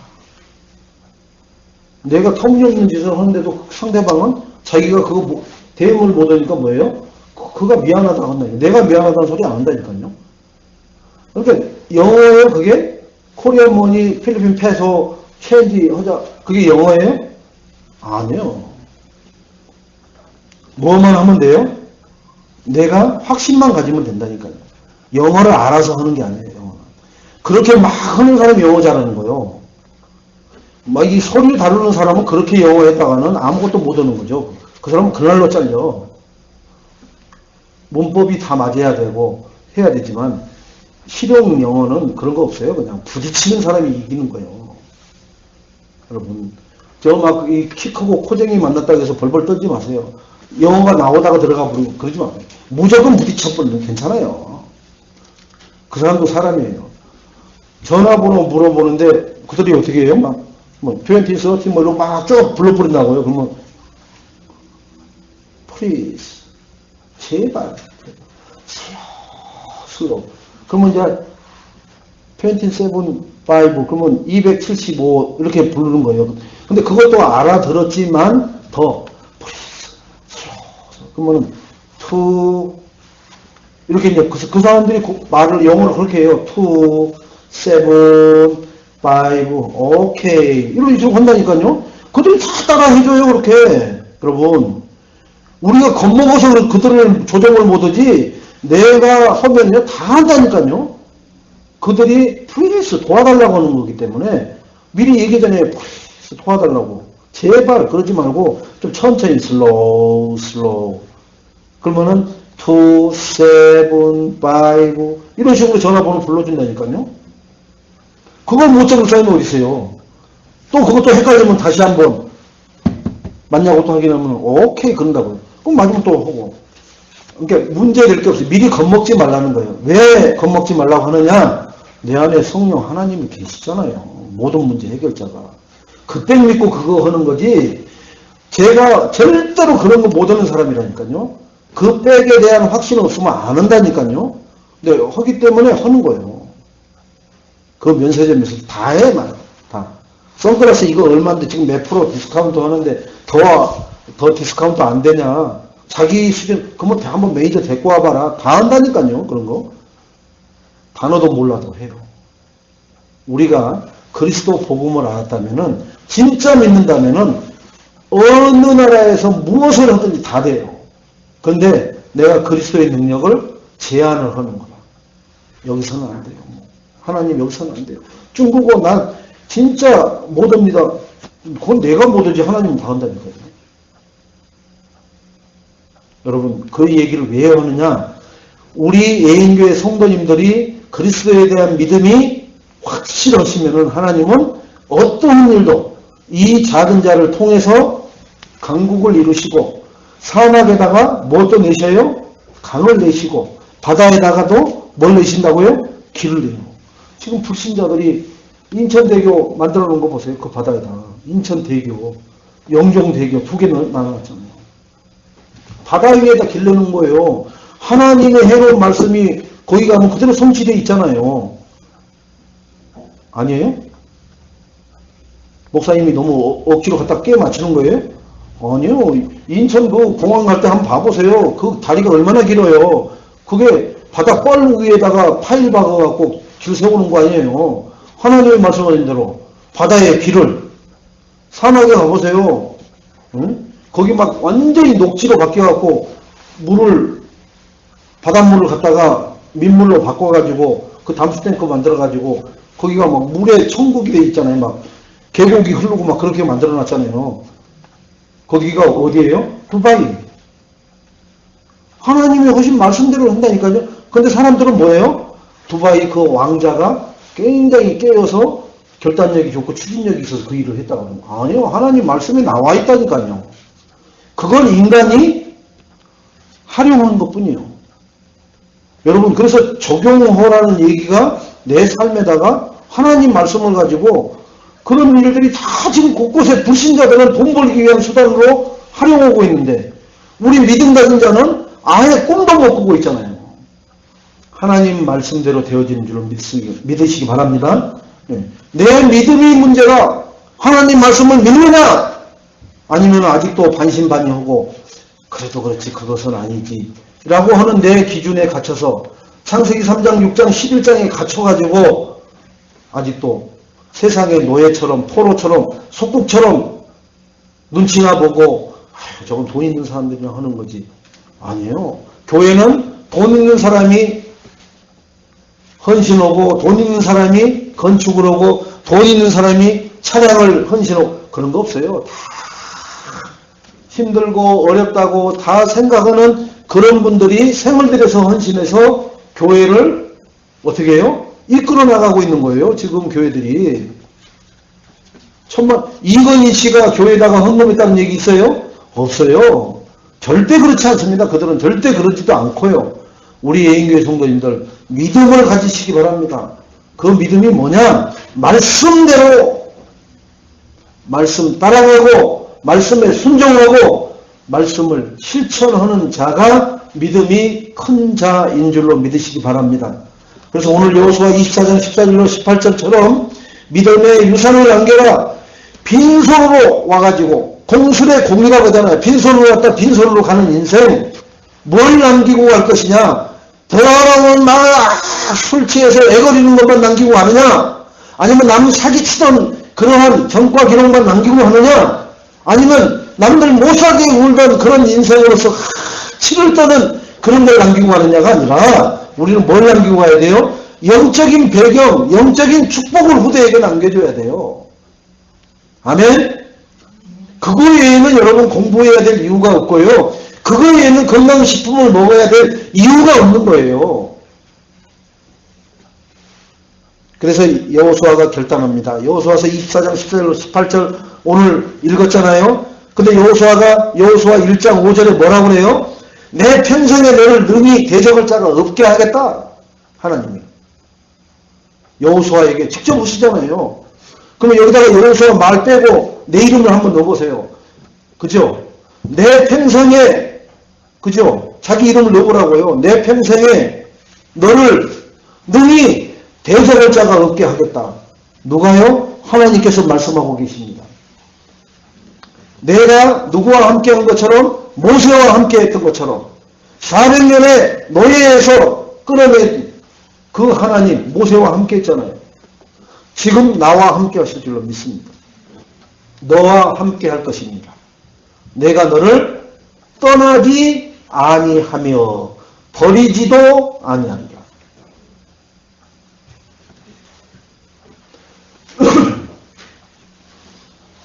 내가 터무니없는 짓을 하는데도 상대방은 자기가 그거 대응을 못하니까 뭐예요? 그가 미안하다고 한다니까. 내가 미안하다는 소리 안 한다니까요. 그러니까 영어예요, 그게? 코리안 머니, 필리핀 페소, 체인지 하자. 그게 영어예요? 아니요. 뭐만 하면 돼요? 내가 확신만 가지면 된다니까요. 영어를 알아서 하는 게 아니에요. 영어는. 그렇게 막 하는 사람이 영어 잘하는 거예요. 막 이 소리를 다루는 사람은 그렇게 영어 했다가는 아무것도 못 하는 거죠. 그 사람은 그날로 잘려. 문법이 다 맞아야 되고 해야 되지만 실용 영어는 그런 거 없어요. 그냥 부딪히는 사람이 이기는 거예요. 여러분, 저 막 이 키 크고 코쟁이 만났다고 해서 벌벌 떨지 마세요. 영어가 나오다가 들어가 버리고 그러지 마세요. 무조건 부딪혀버리면 괜찮아요. 그 사람도 사람이에요. 전화번호 물어보는데 그들이 어떻게 해요? 막 뭐 20, 30, 뭐 이러고 막 쭉 불러버린다고요. 그러면 please 제발 슬로우 그러면 이제 27, 5 그러면 275 이렇게 부르는 거예요. 근데 그것도 알아들었지만 더 please 슬로우 그러면 to 이렇게 이제 그 사람들이 말을 영어로 그렇게 해요. 2, 7, 5, 오케이. 이런 식으로 한다니까요. 그들이 다 따라 해줘요, 그렇게. 여러분. 우리가 겁먹어서 그들을 조정을 못하지, 내가 하면요, 다 한다니까요. 그들이 플리스 도와달라고 하는 거기 때문에, 미리 얘기 전에 플리스 도와달라고. 제발 그러지 말고, 좀 천천히 슬로우. 그러면은, 2, 7, 5, 이런 식으로 전화번호 불러준다니까요. 그걸 못 잡을 사람이 어디 있어요. 또 그것도 헷갈리면 다시 한번 맞냐고 또 확인하면 오케이 그런다고요. 그럼 맞으면 또 하고. 그러니까 문제 될 게 없어요. 미리 겁먹지 말라는 거예요. 왜 겁먹지 말라고 하느냐? 내 안에 성령 하나님이 계시잖아요. 모든 문제 해결자가. 그때 믿고 그거 하는 거지. 제가 절대로 그런 거 못 하는 사람이라니까요. 그 백에 대한 확신 없으면 안 한다니까요. 근데 하기 때문에 하는 거예요. 그 면세점에서 다 해, 막. 다. 선글라스 이거 얼마인데 지금 몇 프로 디스카운트 하는데 더 디스카운트 안 되냐. 자기 수준, 그러면 한번 매니저 데리고 와봐라. 다 한다니까요, 그런 거. 단어도 몰라도 해요. 우리가 그리스도 복음을 알았다면은, 진짜 믿는다면은, 어느 나라에서 무엇을 하든지 다 돼요. 그런데 내가 그리스도의 능력을 제한을 하는 거다. 여기서는 안 돼요. 하나님 여기서는 안 돼요. 중국어 난 진짜 못합니다. 그건 내가 못하지 하나님은 다 한다니까요. 여러분 그 얘기를 왜 하느냐. 우리 예인교회 성도님들이 그리스도에 대한 믿음이 확실하시면은 하나님은 어떤 일도 이 작은 자를 통해서 강국을 이루시고 사막에다가 뭣도 내셔요? 강을 내시고 바다에다가도 뭘 내신다고요? 길을 내요. 지금 불신자들이 인천대교 만들어 놓은 거 보세요. 그 바다에다가. 인천대교, 영종대교 두 개 나눠놨잖아요. 바다 위에다 길 내는 거예요. 하나님의 해로운 말씀이 거기 가면 그대로 성취되어 있잖아요. 아니에요? 목사님이 너무 억지로 갖다 깨 맞추는 거예요? 아니요. 인천 그 공항 갈 때 한번 봐보세요. 그 다리가 얼마나 길어요. 그게 바다 뻘 위에다가 파일 박아갖고 길 세우는 거 아니에요. 하나님의 말씀하신 대로 바다의 길을 사막에 가보세요. 응? 거기 막 완전히 녹지로 바뀌어갖고 바닷물을 갖다가 민물로 바꿔가지고 그 담수탱크 만들어가지고 거기가 막 물에 천국이 돼 있잖아요. 막 계곡이 흐르고 막 그렇게 만들어놨잖아요. 거기가 어디예요? 두바이. 하나님이 하신 말씀대로 한다니까요. 근데 사람들은 뭐예요? 두바이 그 왕자가 굉장히 깨어서 결단력이 좋고 추진력이 있어서 그 일을 했다고 하는 거. 아니요. 하나님 말씀에 나와 있다니까요. 그걸 인간이 활용하는 것 뿐이에요. 여러분 그래서 적용하라는 얘기가 내 삶에다가 하나님 말씀을 가지고 그런 일들이 다 지금 곳곳에 불신자들은 돈 벌기 위한 수단으로 활용하고 있는데 우리 믿음 가진 자는 아예 꿈도 못 꾸고 있잖아요. 하나님 말씀대로 되어지는 줄 믿으시기 바랍니다. 내 믿음이 문제가 하나님 말씀을 믿느냐 아니면 아직도 반신반의하고 그래도 그렇지 그것은 아니지 라고 하는 내 기준에 갇혀서 창세기 3장 6장 11장에 갇혀가지고 아직도 세상의 노예처럼 포로처럼 속국처럼 눈치나 보고 저건 돈 있는 사람들이나 하는 거지. 아니에요. 교회는 돈 있는 사람이 헌신하고 돈 있는 사람이 건축을 하고 돈 있는 사람이 차량을 헌신하고 그런 거 없어요. 다 힘들고 어렵다고 다 생각하는 그런 분들이 생을 들여서 헌신해서 교회를 어떻게 해요? 이끌어 나가고 있는 거예요. 지금 교회들이. 이건희 씨가 교회에다가 헌금했다는 얘기 있어요? 없어요. 절대 그렇지 않습니다. 그들은 절대 그러지도 않고요. 우리 예인교회 성도님들 믿음을 가지시기 바랍니다. 그 믿음이 뭐냐? 말씀대로 말씀 따라가고 말씀에 순종하고 말씀을 실천하는 자가 믿음이 큰 자인 줄로 믿으시기 바랍니다. 그래서 오늘 여호수아 24장 14절로 18절처럼 믿음의 유산을 남겨라. 빈손으로 와가지고 공술의 공이라고 하잖아요. 빈손으로 왔다 빈손으로 가는 인생 뭘 남기고 갈 것이냐? 대화랑은 막 술 취해서 애거리는 것만 남기고 가느냐? 아니면 남 사기치던 그러한 전과 기록만 남기고 하느냐? 아니면 남들 못살게 울던 그런 인생으로서 치를 떠는 그런 걸 남기고 가느냐가 아니라 우리는 뭘 남기고 가야 돼요? 영적인 배경, 영적인 축복을 후대에게 남겨줘야 돼요. 아멘? 그거 외에는 여러분 공부해야 될 이유가 없고요. 그거 외에는 건강식품을 먹어야 될 이유가 없는 거예요. 그래서 여호수아가 결단합니다. 여호수아서 24장 14절로 18절 오늘 읽었잖아요. 근데 여호수아 1장 5절에 뭐라고 그래요? 내 평생에 너를 능히 대적할 자가 없게 하겠다. 하나님이. 여호수아에게 직접 오시잖아요. 그러면 여기다가 여호수아 말 빼고 내 이름을 한번 넣어보세요. 그죠? 내 평생에, 그죠? 자기 이름을 넣어보라고요. 내 평생에 너를 능히 대적할 자가 없게 하겠다. 누가요? 하나님께서 말씀하고 계십니다. 내가 누구와 함께 한 것처럼 모세와 함께 했던 것처럼 400년의 노예에서 끌어낸 그 하나님 모세와 함께 했잖아요. 지금 나와 함께 하실 줄로 믿습니다. 너와 함께 할 것입니다. 내가 너를 떠나지 아니하며 버리지도 아니하리라.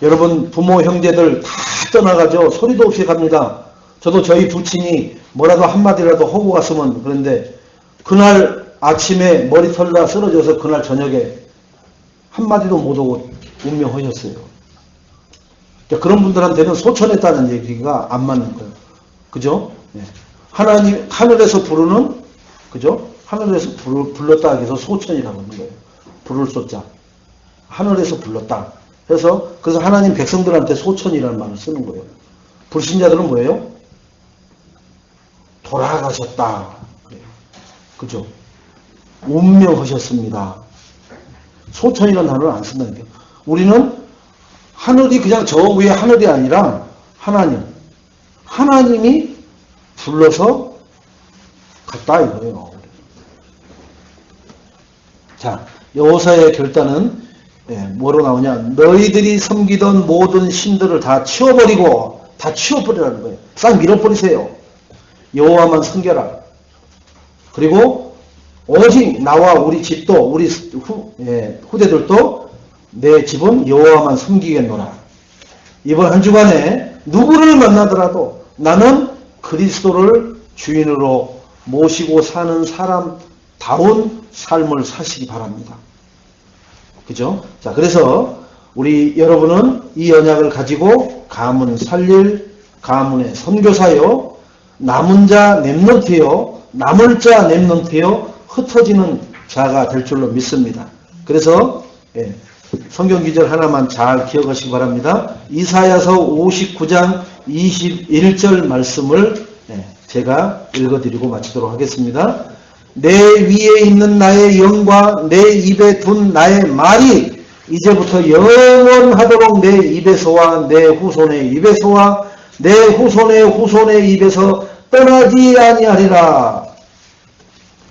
여러분 부모 형제들 다 떠나가죠. 소리도 없이 갑니다. 저도 저희 부친이 뭐라도 한마디라도 하고 갔으면 그런데 그날 아침에 머리털 다 쓰러져서 그날 저녁에 한마디도 못하고 운명하셨어요. 그런 분들한테는 소천했다는 얘기가 안 맞는 거예요. 그죠? 네. 하나님 하늘에서 부르는, 그죠? 하늘에서 불렀다 해서 소천이라고 하는 거예요. 부를 소자. 하늘에서 불렀다. 그래서 하나님 백성들한테 소천이라는 말을 쓰는 거예요. 불신자들은 뭐예요? 돌아가셨다. 그죠? 운명하셨습니다. 소천이라는 단어를 안 쓴다니까요. 우리는 하늘이 그냥 저 위에 하늘이 아니라 하나님이 불러서 갔다 이거예요. 자, 여호수아의 결단은 뭐로 나오냐? 너희들이 섬기던 모든 신들을 다 치워버리고 다 치워버리라는 거예요. 싹 밀어버리세요. 여호와만 섬겨라. 그리고 오직 나와 우리 집도 우리 후대들도 내 집은 여호와만 섬기겠노라. 이번 한 주간에 누구를 만나더라도 나는 그리스도를 주인으로 모시고 사는 사람다운 삶을 사시기 바랍니다. 그죠? 자, 그래서 우리 여러분은 이 언약을 가지고 가문 살릴 가문의 선교사요, 남은 자 렘넌트요, 남을 자 렘넌트요, 흩어지는 자가 될 줄로 믿습니다. 그래서 성경 기절 하나만 잘 기억하시기 바랍니다. 이사야서 59장 21절 말씀을 제가 읽어드리고 마치도록 하겠습니다. 내 위에 있는 나의 영과 내 입에 둔 나의 말이 이제부터 영원하도록 내 입에서와 내 후손의 입에서와 내 후손의 후손의 입에서 떠나지 아니하리라.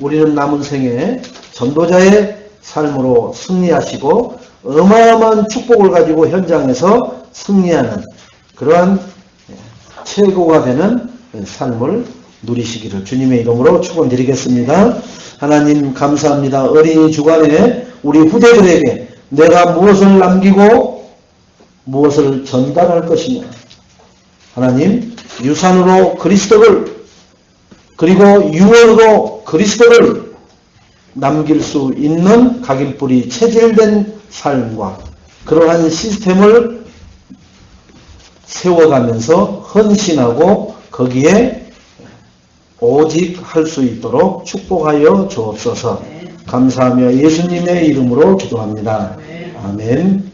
우리는 남은 생에 전도자의 삶으로 승리하시고 어마어마한 축복을 가지고 현장에서 승리하는 그러한 최고가 되는 삶을 누리시기를 주님의 이름으로 축원드리겠습니다. 하나님 감사합니다. 어린이 주간에 우리 후대들에게 내가 무엇을 남기고 무엇을 전달할 것이냐. 하나님 유산으로 그리스도를 그리고 유언으로 그리스도를 남길 수 있는 각인뿌리 체질된 삶과 그러한 시스템을 세워가면서 헌신하고 거기에 오직 할 수 있도록 축복하여 주옵소서. 감사하며 예수님의 이름으로 기도합니다. 아멘.